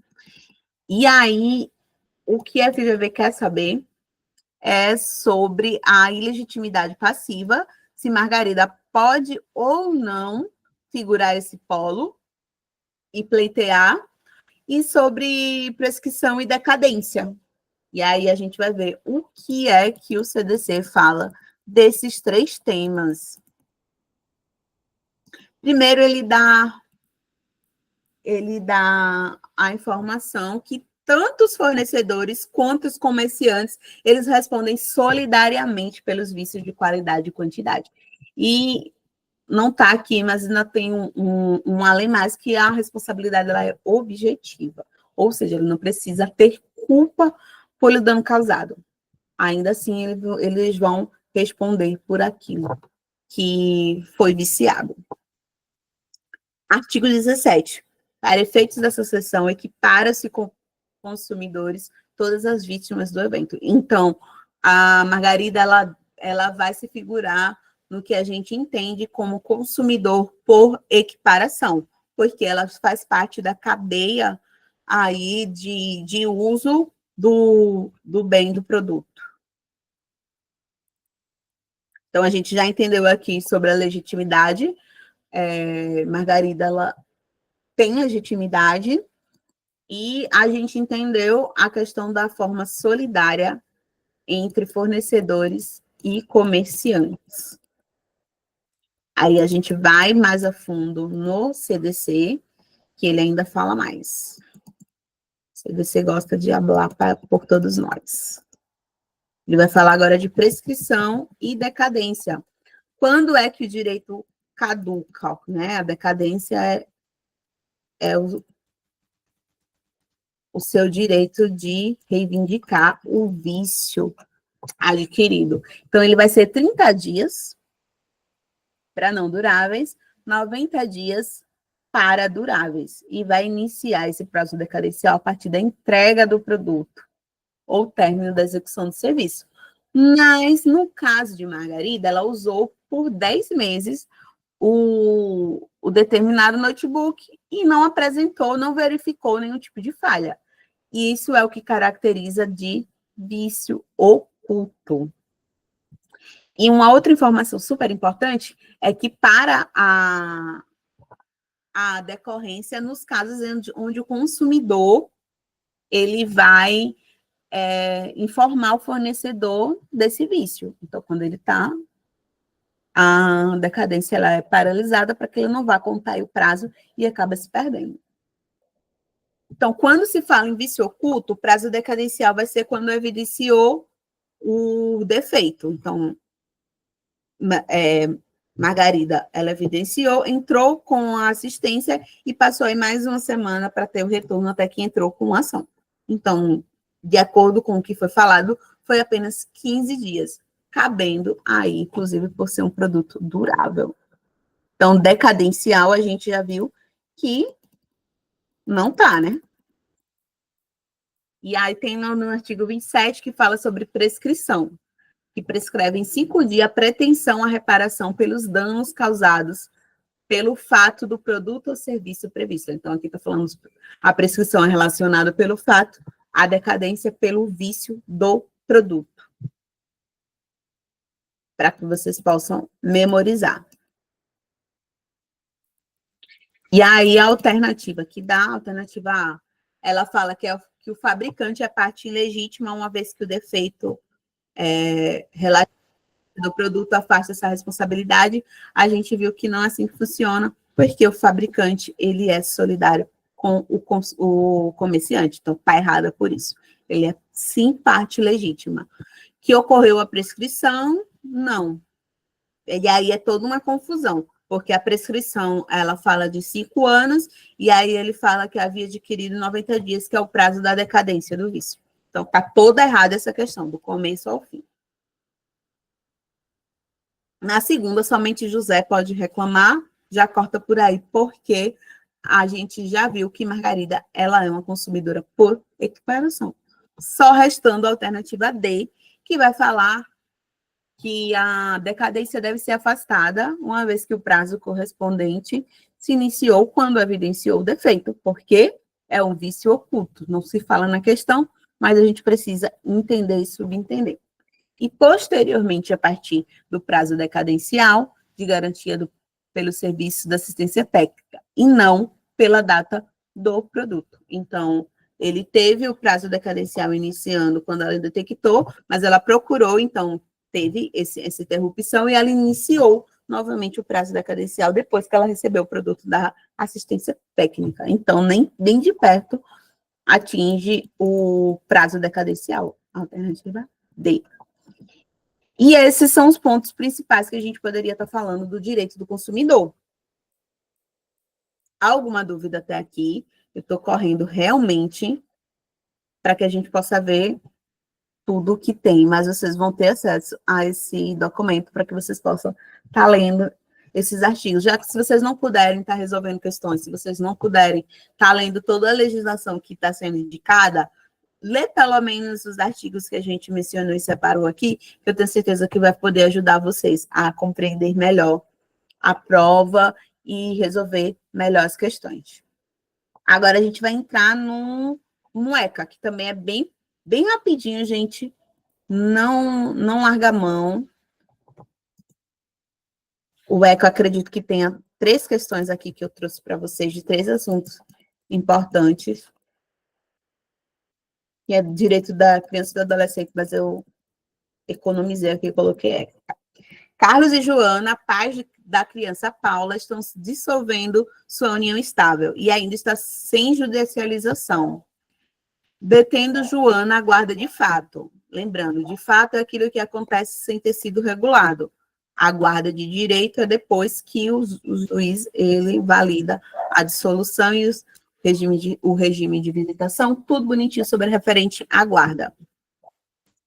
E aí, o que a FGV quer saber é sobre a ilegitimidade passiva, se Margarida pode ou não figurar esse polo e pleitear, e sobre prescrição e decadência. E aí a gente vai ver o que é que o CDC fala desses 3 temas. Primeiro, ele dá a informação que tanto os fornecedores quanto os comerciantes, eles respondem solidariamente pelos vícios de qualidade e quantidade. E não está aqui, mas ainda tem um além mais, que a responsabilidade ela é objetiva. Ou seja, ele não precisa ter culpa pelo dano causado. Ainda assim, eles vão responder por aquilo que foi viciado. Artigo 17. Para efeitos dessa seção, equipara-se com consumidores todas as vítimas do evento. Então, a Margarida, ela vai se figurar no que a gente entende como consumidor por equiparação, porque ela faz parte da cadeia aí de uso do bem, do produto. Então, a gente já entendeu aqui sobre a legitimidade. Margarida, ela tem legitimidade, e a gente entendeu a questão da forma solidária entre fornecedores e comerciantes. Aí a gente vai mais a fundo no CDC, que ele ainda fala mais. O CDC gosta de falar por todos nós. Ele vai falar agora de prescrição e decadência. Quando é que o direito caduca, né? A decadência é o seu direito de reivindicar o vício adquirido. Então, ele vai ser 30 dias para não duráveis, 90 dias para duráveis. E vai iniciar esse prazo decadencial a partir da entrega do produto ou término da execução do serviço. Mas, no caso de Margarida, ela usou por 10 meses o determinado notebook e não apresentou, não verificou nenhum tipo de falha. E isso é o que caracteriza de vício oculto. E uma outra informação super importante é que para a decorrência, nos casos onde o consumidor ele vai informar o fornecedor desse vício. Então, quando ele está, a decadência ela é paralisada para que ele não vá contar o prazo e acaba se perdendo. Então, quando se fala em vício oculto, o prazo decadencial vai ser quando evidenciou o defeito. Então, Margarida, ela evidenciou, entrou com a assistência e passou aí mais uma semana para ter o retorno até que entrou com a ação. Então, de acordo com o que foi falado, foi apenas 15 dias, cabendo aí, inclusive, por ser um produto durável. Então, decadencial, a gente já viu que não tá, né? E aí tem no artigo 27 que fala sobre prescrição, que prescreve em 5 dias a pretensão à reparação pelos danos causados pelo fato do produto ou serviço previsto. Então, aqui está falando a prescrição é relacionada pelo fato, a decadência pelo vício do produto. Para que vocês possam memorizar. E aí, a alternativa que dá, a alternativa A, ela fala que o fabricante é parte ilegítima, uma vez que o defeito relativo do produto afasta essa responsabilidade. A gente viu que não é assim que funciona, porque o fabricante, ele é solidário com o comerciante, então está errada por isso. Ele é, sim, parte legítima. Que ocorreu a prescrição? Não. E aí é toda uma confusão, porque a prescrição, ela fala de 5 anos, e aí ele fala que havia adquirido 90 dias, que é o prazo da decadência do vício. Então, está toda errada essa questão, do começo ao fim. Na segunda, somente José pode reclamar, já corta por aí, porque a gente já viu que Margarida, ela é uma consumidora por equiparação. Só restando a alternativa D, que vai falar que a decadência deve ser afastada, uma vez que o prazo correspondente se iniciou quando evidenciou o defeito, porque é um vício oculto, não se fala na questão, mas a gente precisa entender e subentender. E, posteriormente, a partir do prazo decadencial, de garantia pelo serviço da assistência técnica, e não pela data do produto. Então, ele teve o prazo decadencial iniciando quando ela detectou, mas ela procurou, então, teve essa interrupção e ela iniciou novamente o prazo decadencial depois que ela recebeu o produto da assistência técnica. Então, nem de perto atinge o prazo decadencial. Alternativa D. E esses são os pontos principais que a gente poderia estar falando do direito do consumidor. Alguma dúvida até aqui? Eu estou correndo realmente para que a gente possa ver tudo o que tem, mas vocês vão ter acesso a esse documento para que vocês possam estar lendo esses artigos. Já que se vocês não puderem estar resolvendo questões, se vocês não puderem estar lendo toda a legislação que está sendo indicada, lê pelo menos os artigos que a gente mencionou e separou aqui, que eu tenho certeza que vai poder ajudar vocês a compreender melhor a prova e resolver melhor as questões. Agora a gente vai entrar no ECA, que também é bem rapidinho, gente. Não larga a mão. O ECA, acredito que tenha 3 questões aqui que eu trouxe para vocês, de 3 assuntos importantes, que é direito da criança e do adolescente, mas eu economizei aqui e coloquei. Carlos e Joana, pais da criança Paula, estão dissolvendo sua união estável e ainda está sem judicialização. Detendo Joana a guarda de fato. Lembrando, de fato é aquilo que acontece sem ter sido regulado. A guarda de direito é depois que o juiz ele valida a dissolução e o regime de visitação, tudo bonitinho sobre referente à guarda.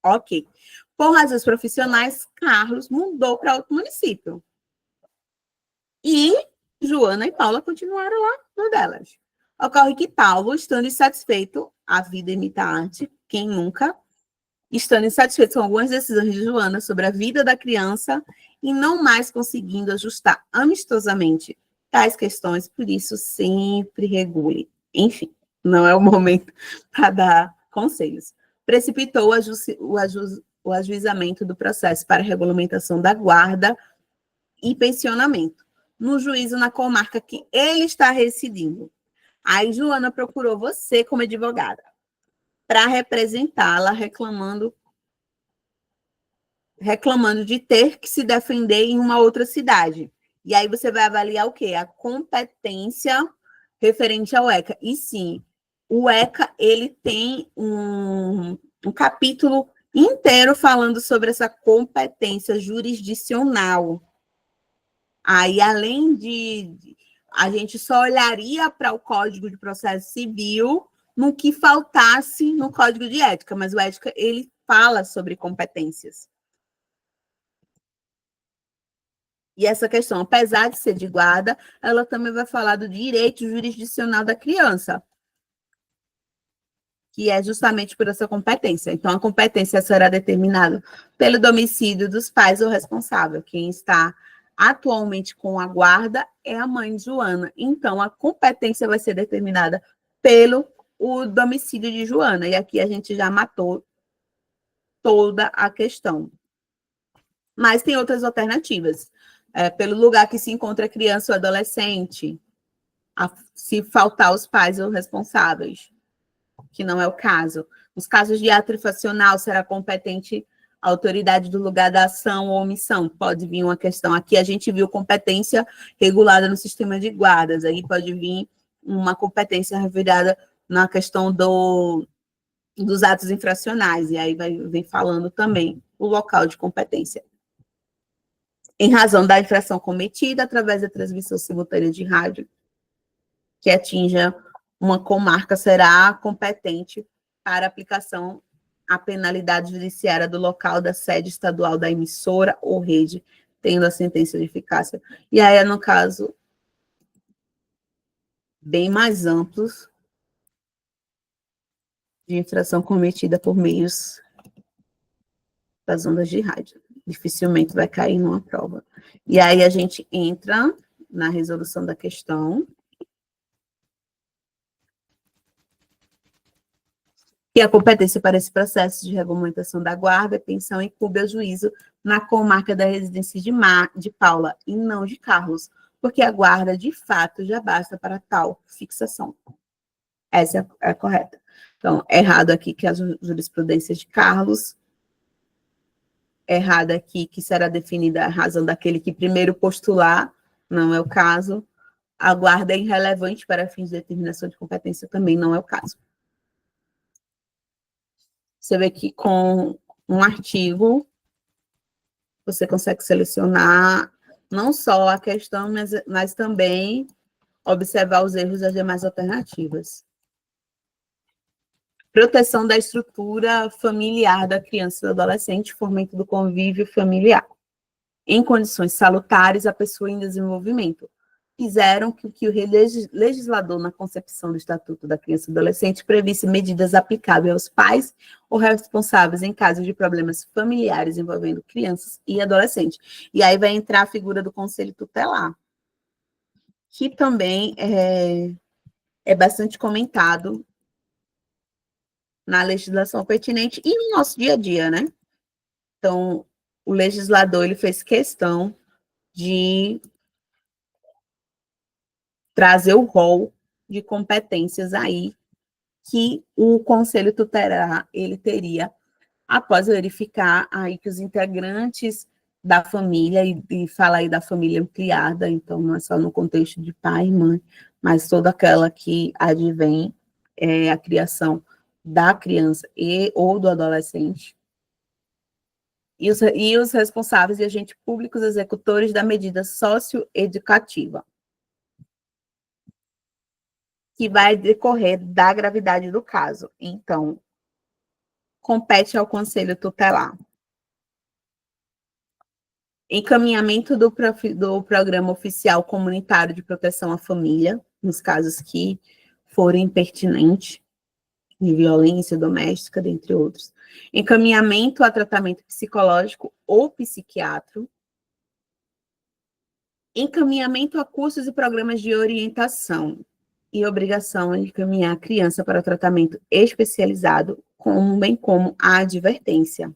Ok. Por razões profissionais, Carlos mudou para outro município. E Joana e Paula continuaram lá no delas. Ocorre que Paulo, estando insatisfeito, a vida imita a arte, quem nunca, estando insatisfeito com algumas decisões de Joana sobre a vida da criança e não mais conseguindo ajustar amistosamente tais questões, por isso sempre regule. Enfim, não é o momento para dar conselhos. Precipitou o ajuizamento do processo para regulamentação da guarda e pensionamento no juízo na comarca que ele está residindo. Aí Joana procurou você como advogada. para representá-la, reclamando de ter que se defender em uma outra cidade. E aí você vai avaliar o quê? A competência referente ao ECA. E sim, o ECA ele tem um capítulo inteiro falando sobre essa competência jurisdicional. Aí, além de a gente só olharia para o Código de Processo Civil no que faltasse no Código de Ética, mas o Ética ele fala sobre competências. E essa questão, apesar de ser de guarda, ela também vai falar do direito jurisdicional da criança, que é justamente por essa competência. Então, a competência será determinada pelo domicílio dos pais ou responsável. Quem está atualmente com a guarda é a mãe de Joana. Então, a competência vai ser determinada pelo o domicílio de Joana. E aqui a gente já matou toda a questão. Mas tem outras alternativas. Pelo lugar que se encontra a criança ou adolescente, se faltar os pais ou responsáveis, que não é o caso. Nos casos de ato infracional, será competente a autoridade do lugar da ação ou omissão. Pode vir uma questão. Aqui a gente viu competência regulada no sistema de guardas. Aí pode vir uma competência revirada na questão dos atos infracionais. E aí vem falando também o local de competência. Em razão da infração cometida através da transmissão simultânea de rádio, que atinja uma comarca, será competente para aplicação à penalidade judiciária do local da sede estadual da emissora ou rede, tendo a sentença de eficácia. E aí, no caso, bem mais amplos de infração cometida por meios das ondas de rádio. Dificilmente vai cair numa prova. E aí a gente entra na resolução da questão. E a competência para esse processo de regulamentação da guarda, pensão incumbe ao juízo na comarca da residência de Paula e não de Carlos, porque a guarda, de fato, já basta para tal fixação. Essa é a correta. Então, errado aqui que a jurisprudência de Carlos, errado aqui que será definida a razão daquele que primeiro postular, não é o caso. A guarda é irrelevante para fins de determinação de competência, também não é o caso. Você vê que com um artigo, você consegue selecionar não só a questão, mas também observar os erros das demais alternativas. Proteção da estrutura familiar da criança e do adolescente, fomento do convívio familiar. Em condições salutares, a pessoa em desenvolvimento. Fizeram que o legislador, na concepção do Estatuto da Criança e do Adolescente, previsse medidas aplicáveis aos pais ou responsáveis em casos de problemas familiares envolvendo crianças e adolescentes. E aí vai entrar a figura do Conselho Tutelar, que também é bastante comentado na legislação pertinente e no nosso dia a dia, né? Então, o legislador ele fez questão de trazer o rol de competências aí que o Conselho Tutelar ele teria após verificar aí que os integrantes da família, e fala aí da família ampliada, então não é só no contexto de pai e mãe, mas toda aquela que advém a criação da criança ou do adolescente, e os responsáveis e agentes públicos executores da medida socioeducativa, que vai decorrer da gravidade do caso. Então, compete ao Conselho Tutelar. Encaminhamento do Programa Oficial Comunitário de Proteção à Família, nos casos que forem pertinentes, de violência doméstica, dentre outros. Encaminhamento a tratamento psicológico ou psiquiátrico. Encaminhamento a cursos e programas de orientação. E obrigação de encaminhar a criança para tratamento especializado, bem como a advertência.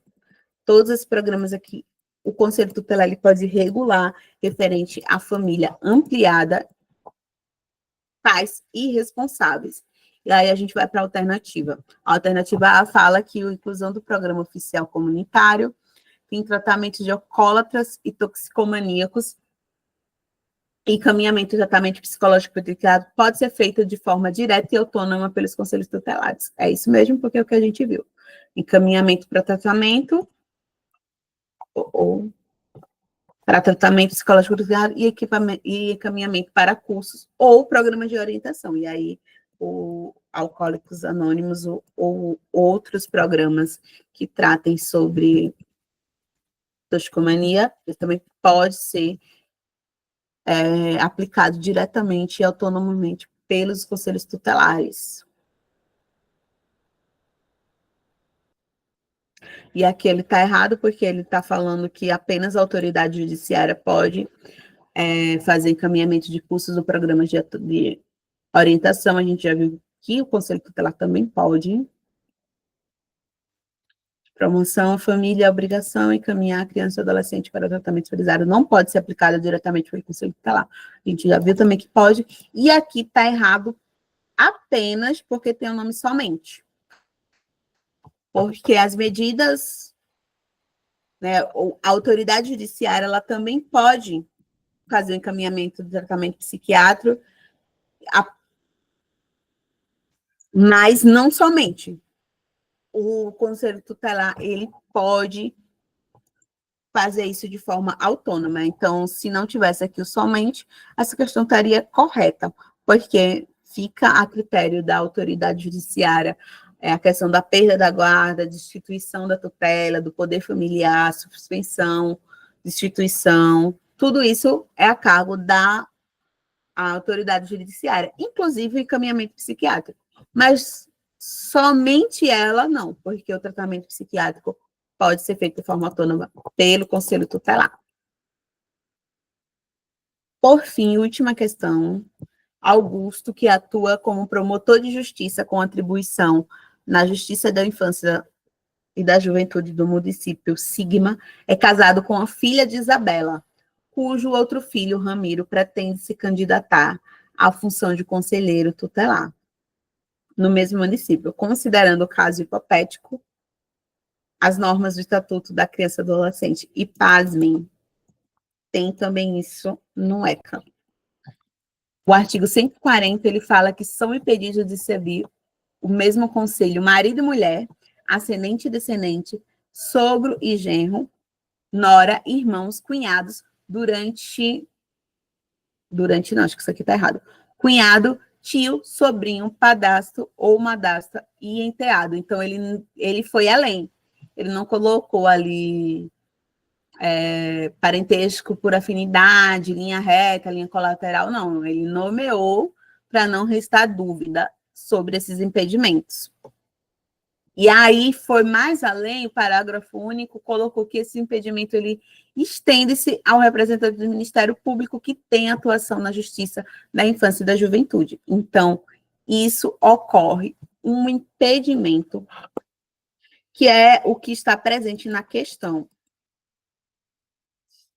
Todos esses programas aqui, o Conselho Tutelar ele pode regular referente à família ampliada, pais e responsáveis. E aí a gente vai para a alternativa. A alternativa A fala que a inclusão do programa oficial comunitário em tratamento de alcoólatras e toxicomaníacos e encaminhamento de tratamento psicológico pediátrico pode ser feito de forma direta e autônoma pelos conselhos tutelares. É isso mesmo, porque é o que a gente viu. Encaminhamento para tratamento ou para tratamento psicológico e encaminhamento para cursos ou programas de orientação. E aí, o Alcoólicos Anônimos ou outros programas que tratem sobre toxicomania, ele também pode ser aplicado diretamente e autonomamente pelos conselhos tutelares. E aqui ele está errado, porque ele está falando que apenas a autoridade judiciária pode fazer encaminhamento de cursos ou programas de orientação. A gente já viu que o conselho tutelar também pode. Promoção, família, obrigação, encaminhar a criança ou adolescente para tratamento especializado não pode ser aplicada diretamente pelo conselho tutelar. A gente já viu também que pode. E aqui está errado apenas porque tem o nome somente. Porque as medidas, né, a autoridade judiciária, ela também pode fazer o encaminhamento do tratamento psiquiátrico, mas não somente. O conselho tutelar, ele pode fazer isso de forma autônoma. Então, se não tivesse aqui o somente, essa questão estaria correta, porque fica a critério da autoridade judiciária a questão da perda da guarda, destituição da tutela, do poder familiar, suspensão, destituição, tudo isso é a cargo da autoridade judiciária, inclusive o encaminhamento psiquiátrico. Mas somente ela não, porque o tratamento psiquiátrico pode ser feito de forma autônoma pelo conselho tutelar. Por fim, última questão. Augusto, que atua como promotor de justiça com atribuição na Justiça da Infância e da Juventude do município Sigma, é casado com a filha de Isabela, cujo outro filho, Ramiro, pretende se candidatar à função de conselheiro tutelar no mesmo município, considerando o caso hipotético, as normas do Estatuto da Criança e Adolescente. E, pasmem, tem também isso no ECA. O artigo 140, ele fala que são impedidos de servir o mesmo conselho marido e mulher, ascendente e descendente, sogro e genro, nora, irmãos, cunhados, não, acho que isso aqui está errado. Cunhado, tio, sobrinho, padrasto ou madrasta e enteado. Então, ele foi além. Ele não colocou ali parentesco por afinidade, linha reta, linha colateral, não. Ele nomeou para não restar dúvida sobre esses impedimentos. E aí foi mais além, o parágrafo único colocou que esse impedimento ele estende-se ao representante do Ministério Público que tem atuação na Justiça da Infância e da Juventude. Então, isso ocorre um impedimento que é o que está presente na questão.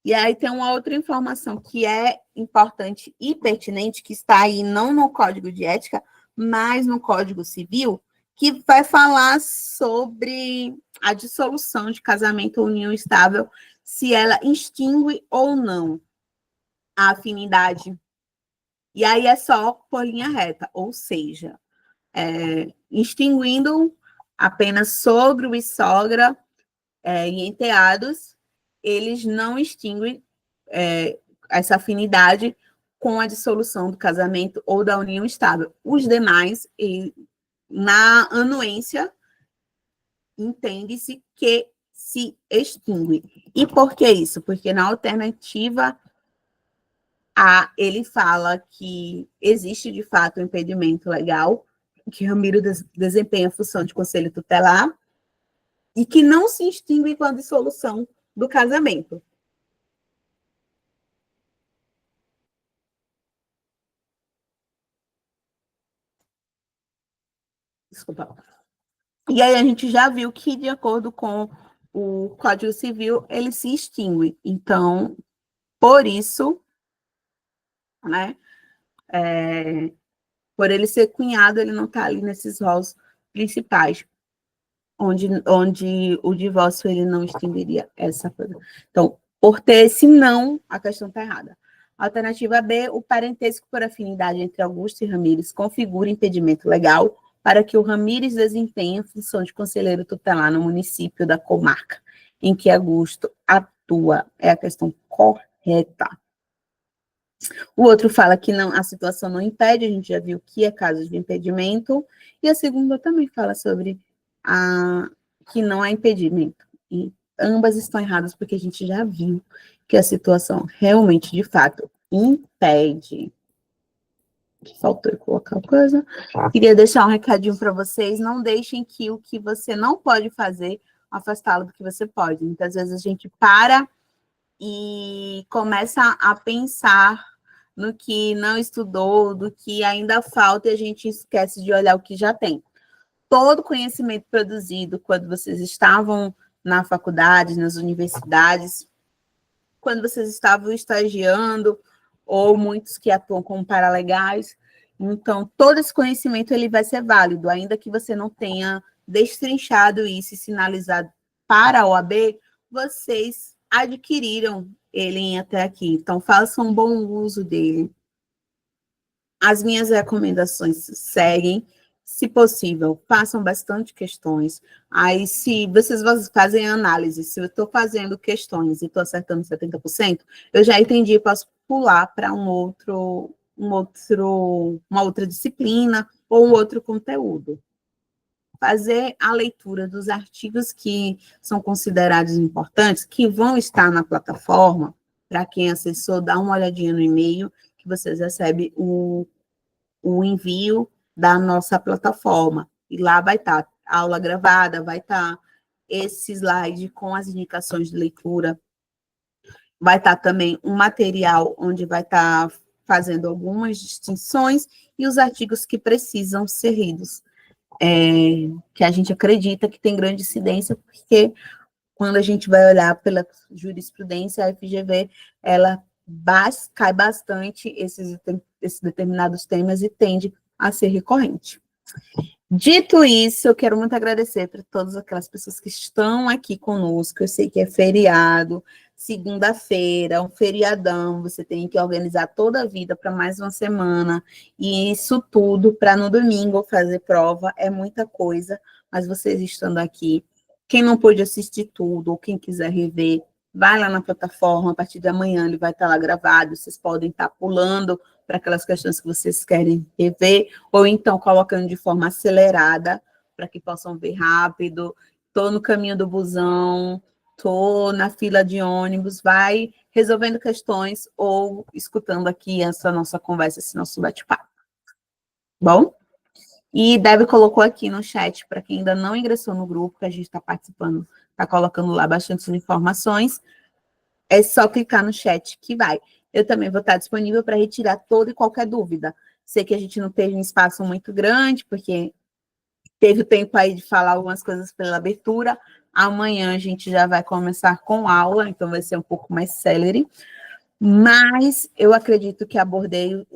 E aí tem uma outra informação que é importante e pertinente, que está aí não no Código de Ética, mas no Código Civil, que vai falar sobre a dissolução de casamento ou união estável, se ela extingue ou não a afinidade. E aí é só por linha reta, ou seja, extinguindo apenas sogro e sogra e enteados, eles não extinguem essa afinidade com a dissolução do casamento ou da união estável. Os demais, na anuência, entende-se que se extingue. E por que isso? Porque na alternativa A, ele fala que existe, de fato, um impedimento legal, que Ramiro desempenha a função de conselho tutelar, e que não se extingue com a dissolução do casamento. Desculpa. E aí a gente já viu que, de acordo com o Código Civil, ele se extingue. Então, por isso, né, Por ele ser cunhado, ele não está ali nesses rolos principais, onde o divórcio ele não estenderia essa coisa. Então, por ter esse não, a questão está errada. Alternativa B, o parentesco por afinidade entre Augusto e Ramírez configura impedimento legal para que o Ramírez desempenhe a função de conselheiro tutelar no município da comarca em que Augusto atua. É a questão correta. O outro fala que não, a situação não impede, a gente já viu que é caso de impedimento, e a segunda também fala sobre que não há impedimento. E ambas estão erradas, porque a gente já viu que a situação realmente, de fato, impede. Faltou eu colocar coisa. Queria deixar um recadinho para vocês, não deixem que o que você não pode fazer afastá-lo do que você pode. Muitas vezes a gente para e começa a pensar no que não estudou, do que ainda falta, e a gente esquece de olhar o que já tem. Todo conhecimento produzido quando vocês estavam na faculdade, nas universidades, quando vocês estavam estagiando, ou muitos que atuam como paralegais. Então, todo esse conhecimento ele vai ser válido, ainda que você não tenha destrinchado isso e sinalizado para a OAB, vocês adquiriram ele até aqui. Então, façam um bom uso dele. As minhas recomendações seguem. Se possível, façam bastante questões. Aí, se vocês fazem análise, se eu estou fazendo questões e estou acertando 70%, eu já entendi, posso pular para uma outra disciplina ou um outro conteúdo. Fazer a leitura dos artigos que são considerados importantes, que vão estar na plataforma, para quem acessou, dá uma olhadinha no e-mail, que vocês recebem o envio da nossa plataforma. E lá vai estar a aula gravada, vai estar esse slide com as indicações de leitura, vai estar também um material onde vai estar fazendo algumas distinções e os artigos que precisam ser lidos, que a gente acredita que tem grande incidência, porque quando a gente vai olhar pela jurisprudência, a FGV, ela cai bastante esses determinados temas e tende a ser recorrente. Dito isso, eu quero muito agradecer para todas aquelas pessoas que estão aqui conosco. Eu sei que é feriado, segunda-feira, um feriadão, você tem que organizar toda a vida para mais uma semana, e isso tudo para no domingo fazer prova, é muita coisa, mas vocês estando aqui, quem não pôde assistir tudo, ou quem quiser rever, vai lá na plataforma, a partir de amanhã ele vai estar lá gravado, vocês podem estar pulando para aquelas questões que vocês querem rever, ou então colocando de forma acelerada, para que possam ver rápido. Estou no caminho do busão, estou na fila de ônibus, vai resolvendo questões ou escutando aqui essa nossa conversa, esse nosso bate-papo. Bom? E Débora colocou aqui no chat, para quem ainda não ingressou no grupo, que a gente está participando, está colocando lá bastante informações, é só clicar no chat que vai. Eu também vou estar disponível para retirar toda e qualquer dúvida. Sei que a gente não teve um espaço muito grande, porque teve o tempo aí de falar algumas coisas pela abertura. Amanhã a gente já vai começar com aula, então vai ser um pouco mais célere. Mas eu acredito que abordei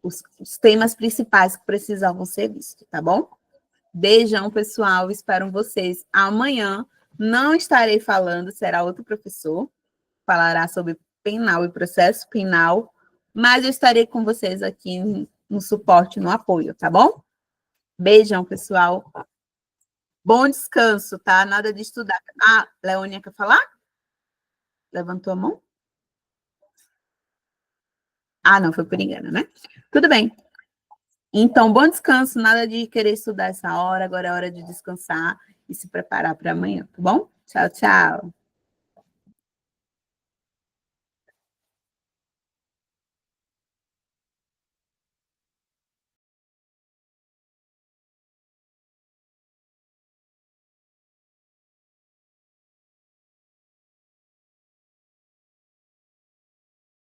os temas principais que precisavam ser vistos, tá bom? Beijão, pessoal, espero vocês amanhã. Não estarei falando, será outro professor, falará sobre penal e processo penal, mas eu estarei com vocês aqui no suporte, no apoio, tá bom? Beijão, pessoal. Bom descanso, tá? Nada de estudar. Ah, Leônia quer falar? Levantou a mão? Ah, não, foi por engano, né? Tudo bem. Então, bom descanso, nada de querer estudar essa hora, agora é hora de descansar e se preparar para amanhã, tá bom? Tchau, tchau.